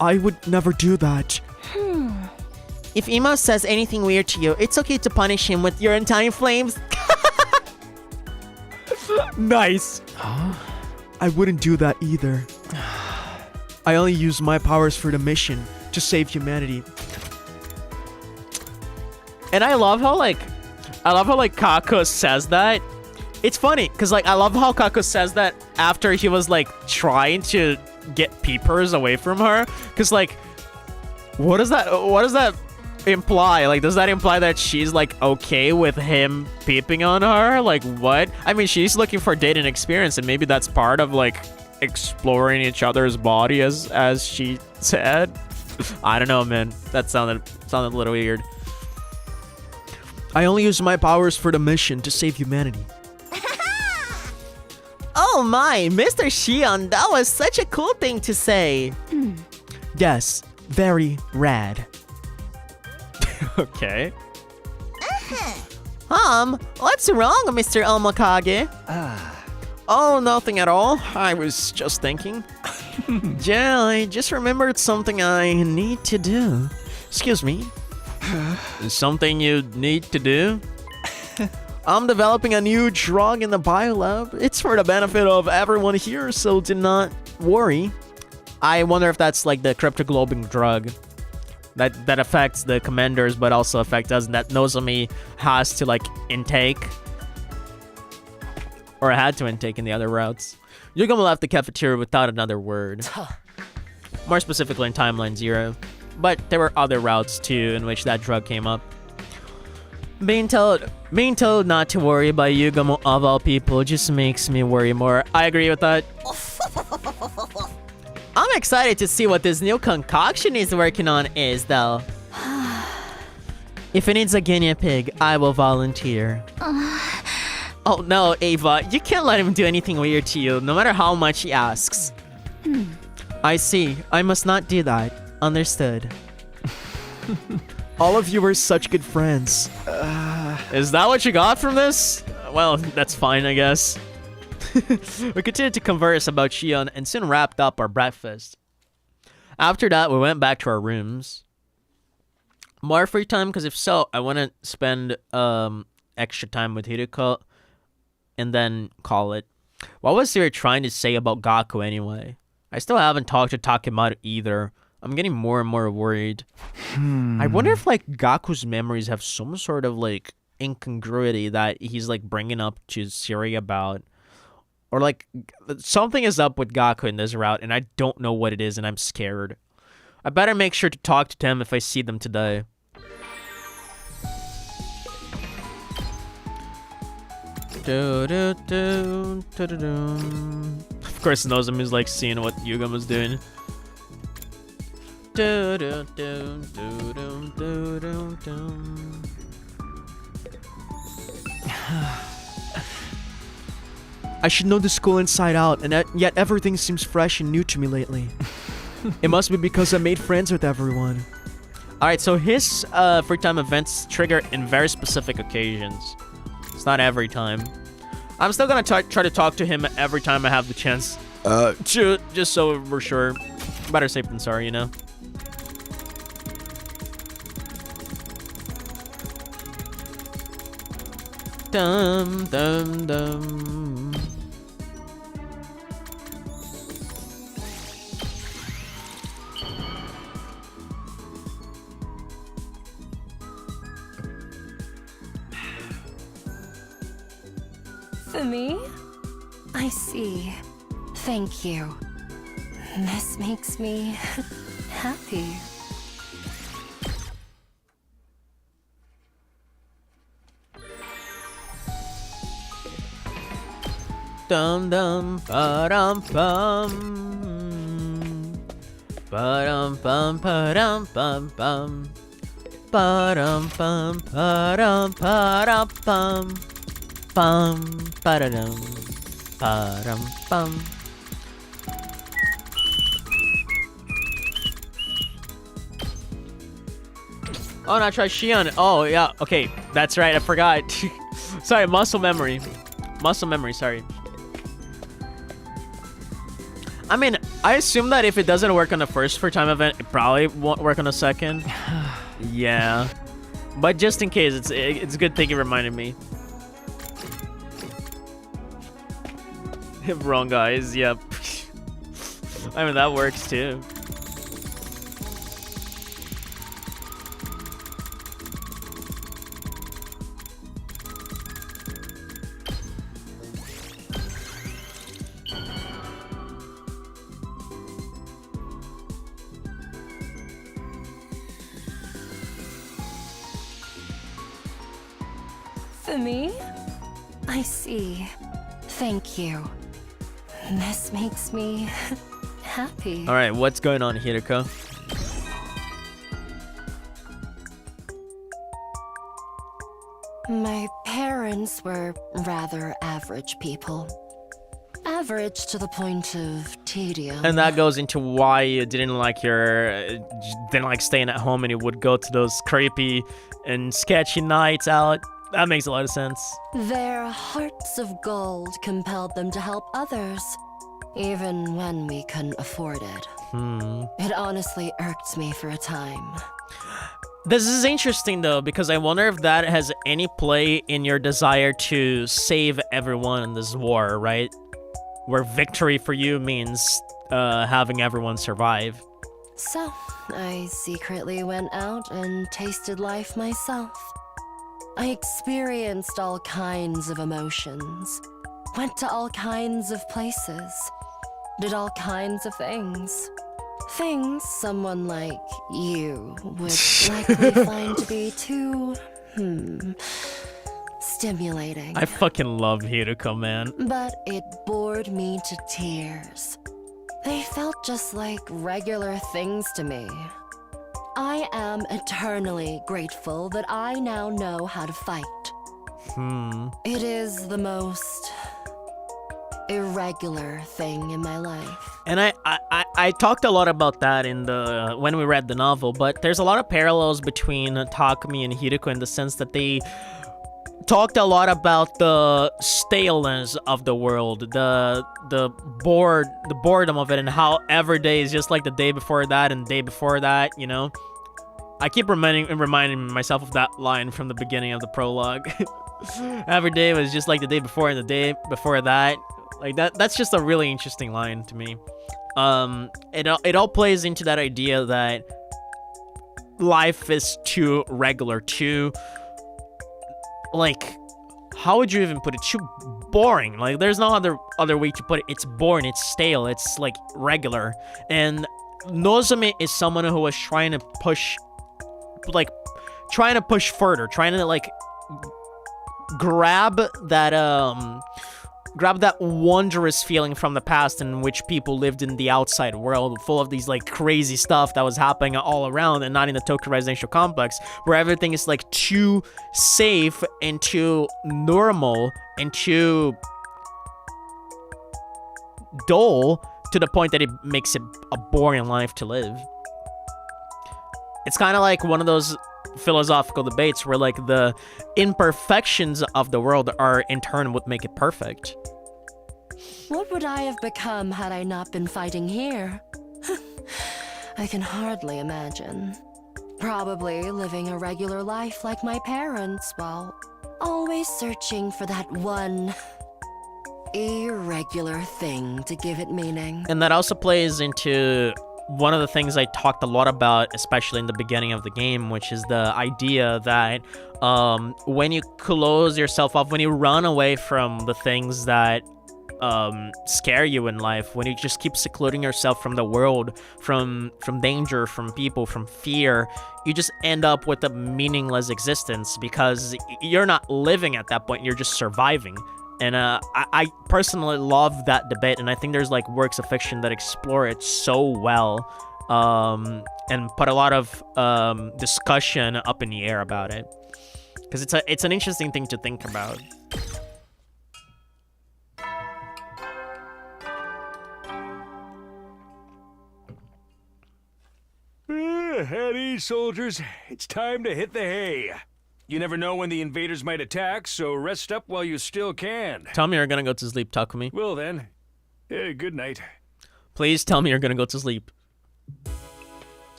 I would never do that. If Ima says anything weird to you, it's okay to punish him with your undying flames. Nice. I wouldn't do that either. I only use my powers for the mission, to save humanity. And I love how Kaku says that. It's funny, because I love how Kaku says that after he was trying to get peepers away from her. Because what does that imply? Does that imply that she's okay with him peeping on her? What? I mean, she's looking for dating experience, and maybe that's part of exploring each other's body, as she said. I don't know, man. That sounded a little weird. I only use my powers for the mission, to save humanity. Oh my, Mr. Shion, that was such a cool thing to say. Yes, very rad. Okay. What's wrong, Mr. Omokage? Oh, nothing at all. I was just thinking. Yeah, I just remembered something I need to do. Excuse me. Something you need to do? I'm developing a new drug in the biolab. It's for the benefit of everyone here, so do not worry. I wonder if that's like the cryptoglobin drug that affects the commanders, but also affects us. That Nozomi has to like intake, or had to intake in the other routes. Yugamo left the cafeteria without another word. More specifically in Timeline 0. But there were other routes too in which that drug came up. Being told not to worry by Yugamo of all people just makes me worry more. I agree with that. I'm excited to see what this new concoction he's working on is, though. If it needs a guinea pig, I will volunteer. Oh no, Ava, you can't let him do anything weird to you, no matter how much he asks. I see. I must not do that. Understood. All of you are such good friends. Is that what you got from this? Well, that's fine, I guess. We continued to converse about Shion and soon wrapped up our breakfast. After that, we went back to our rooms. More free time, because if so, I want to spend extra time with Hiriko and then call it. What was Siri trying to say about Gaku anyway? I still haven't talked to Takemaru either. I'm getting more and more worried. I wonder if like Gaku's memories have some sort of like incongruity that he's like bringing up to Siri about. Or like something is up with Gaku in this route and I don't know what it is and I'm scared. I better make sure to talk to them if I see them today. Of course Nozomi's like seeing what Yugama's doing. I should know the school inside out, and yet everything seems fresh and new to me lately. It must be because I made friends with everyone. Alright, so his free time events trigger in very specific occasions. It's not every time. I'm still gonna try to talk to him every time I have the chance. Just so we're sure. Better safe than sorry, you know? Dum dum dum. For me? I see. Thank you. This makes me happy. Dum dum ba dum bum. Ba dum bum ba dum bum bum. Ba dum bum ba dum ba dum bum. Bum ba dum ba dum bum. Oh, not try Shion. Oh yeah, okay, that's right. I forgot. Sorry, muscle memory. Muscle memory. Sorry. I mean, I assume that if it doesn't work on the first free time event, it probably won't work on the second. Yeah. But just in case, it's a good thing you reminded me. Wrong guys, yep. I mean, that works too. For me? I see. Thank you. This makes me happy. All right, what's going on, Hiriko? My parents were rather average people. Average to the point of tedium. And that goes into why you didn't like didn't like staying at home and you would go to those creepy and sketchy nights out. That makes a lot of sense. Their hearts of gold compelled them to help others, even when we couldn't afford it. It honestly irked me for a time. This is interesting though, because I wonder if that has any play in your desire to save everyone in this war, right? Where victory for you means having everyone survive. So, I secretly went out and tasted life myself. I experienced all kinds of emotions, went to all kinds of places, did all kinds of things. Things someone like you would likely find to be too, stimulating. I fucking love Hiroko, man. But it bored me to tears. They felt just like regular things to me. I am eternally grateful that I now know how to fight. It is the most irregular thing in my life. And I talked a lot about that in the when we read the novel, but there's a lot of parallels between Takumi and Hiroko in the sense that they talked a lot about the staleness of the world, the boredom of it, and how every day is just like the day before that and the day before that, you know? I keep reminding myself of that line from the beginning of the prologue. Every day was just like the day before and the day before that. Like that's just a really interesting line to me. It all plays into that idea that life is too regular, too, like, how would you even put it? Too boring. Like, there's no other way to put it. It's boring, it's stale, it's like regular. And Nozomi is someone who was trying to push further, trying to like grab that wondrous feeling from the past in which people lived in the outside world, full of these like crazy stuff that was happening all around, and not in the Tokyo residential complex, where everything is like too safe and too normal and too dull to the point that it makes it a boring life to live. It's kind of like one of those philosophical debates where like the imperfections of the world are in turn what make it perfect. What would I have become had I not been fighting here? I can hardly imagine. Probably living a regular life like my parents, while always searching for that one irregular thing to give it meaning. And that also plays into one of the things I talked a lot about, especially in the beginning of the game, which is the idea that when you close yourself off, when you run away from the things that scare you in life, when you just keep secluding yourself from the world, from danger, from people, from fear, you just end up with a meaningless existence because you're not living at that point, you're just surviving. And I personally love that debate, and I think there's like works of fiction that explore it so well, and put a lot of discussion up in the air about it, because it's an interesting thing to think about. At ease, soldiers. It's time to hit the hay. You never know when the invaders might attack, so rest up while you still can. Tell me you're gonna go to sleep, Takumi. Well then, good night. Please tell me you're gonna go to sleep.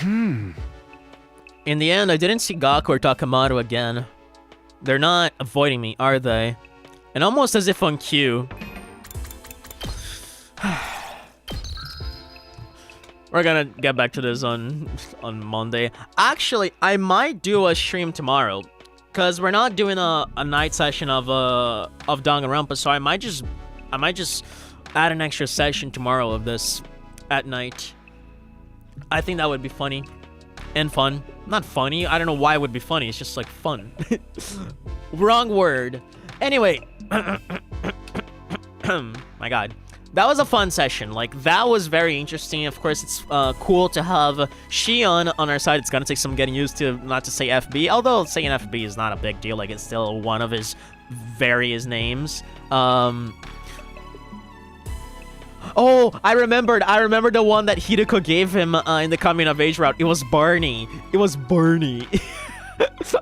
In the end, I didn't see Gaku or Takamaru again. They're not avoiding me, are they? And almost as if on cue. We're gonna get back to this on Monday. Actually, I might do a stream tomorrow, cause we're not doing a night session of Danganronpa, so I might just add an extra session tomorrow of this at night. I think that would be funny and fun. Not funny. I don't know why it would be funny. It's just like fun. Wrong word. Anyway, my God. That was a fun session. Like, that was very interesting. Of course, it's cool to have Shion on our side. It's gonna take some getting used to, not to say FB, although saying FB is not a big deal. Like, it's still one of his various names. Oh, I remembered the one that Hideko gave him in the coming of age route. It was Barney. It was Barney.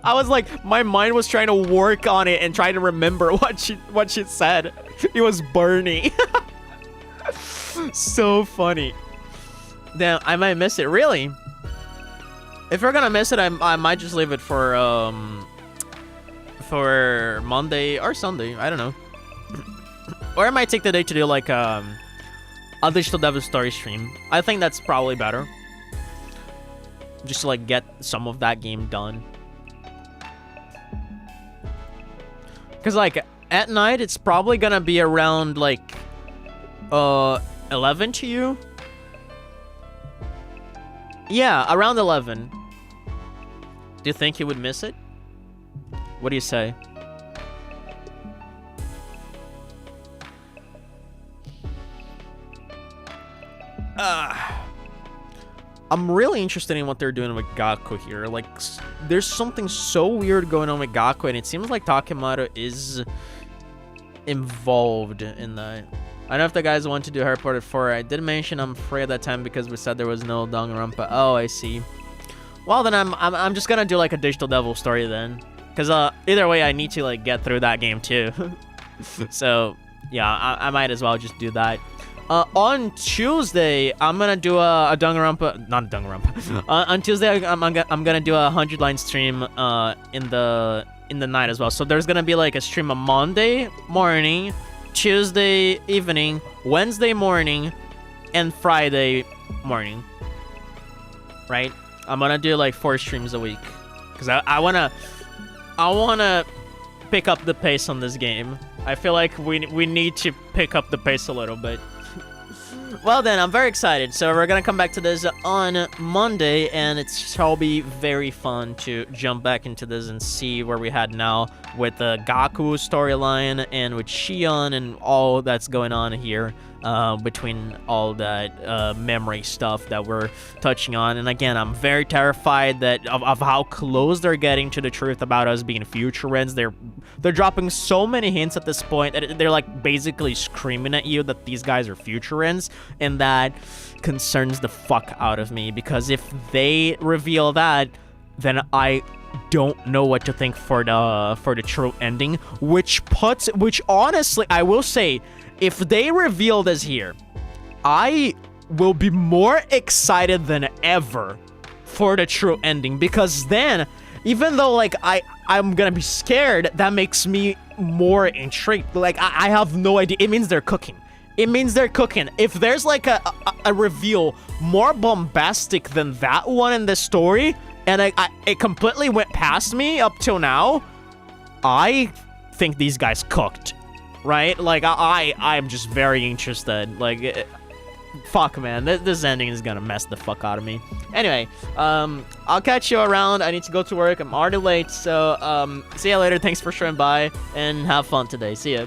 I was like, my mind was trying to work on it and trying to remember what she said. It was Barney. So funny. Damn, I might miss it. Really? If you're gonna miss it, I might just leave it for Monday or Sunday. I don't know. Or I might take the day to do like a Digital Devil story stream. I think that's probably better. Just to like get some of that game done. Cause like at night it's probably gonna be around like 11 to you. Yeah, around 11. Do you think you would miss it? What do you say? I'm really interested in what they're doing with Gaku here. Like, there's something so weird going on with Gaku, and it seems like Takemoto is involved in that. I don't know if the guys want to do Harry Potter 4. I did mention I'm free at that time because we said there was no Danganronpa. Oh, I see. Well, then I'm just gonna do like a Digital Devil story then, because either way I need to like get through that game too. So yeah, I might as well just do that. On Tuesday, I'm gonna do a Danganronpa, not a Danganronpa. On Tuesday, I'm gonna do a 100-line stream in the night as well. So there's gonna be like a stream on Monday morning, Tuesday evening, Wednesday morning, and Friday morning. Right? I'm gonna do like 4 streams a week because I wanna pick up the pace on this game. I feel like we need to pick up the pace a little bit. Well then, I'm very excited. So we're gonna come back to this on Monday, and it shall be very fun to jump back into this and see where we had now with the Gaku storyline and with Shion and all that's going on here between all that memory stuff that we're touching on. And again, I'm very terrified that of how close they're getting to the truth about us being future ends. They're dropping so many hints at this point that they're like basically screaming at you that these guys are future ends, and that concerns the fuck out of me, because if they reveal that, then I don't know what to think for the true ending, which honestly I will say, if they reveal this here, I will be more excited than ever for the true ending, because then, even though like I'm gonna be scared, that makes me more intrigued. Like I have no idea. It means they're cooking. It means they're cooking. If there's like a reveal more bombastic than that one in the story, and it completely went past me up till now, I think these guys cooked, right? Like I'm just very interested. Like, fuck, man, this ending is gonna mess the fuck out of me. Anyway, I'll catch you around. I need to go to work. I'm already late, so see you later. Thanks for showing by, and have fun today. See ya.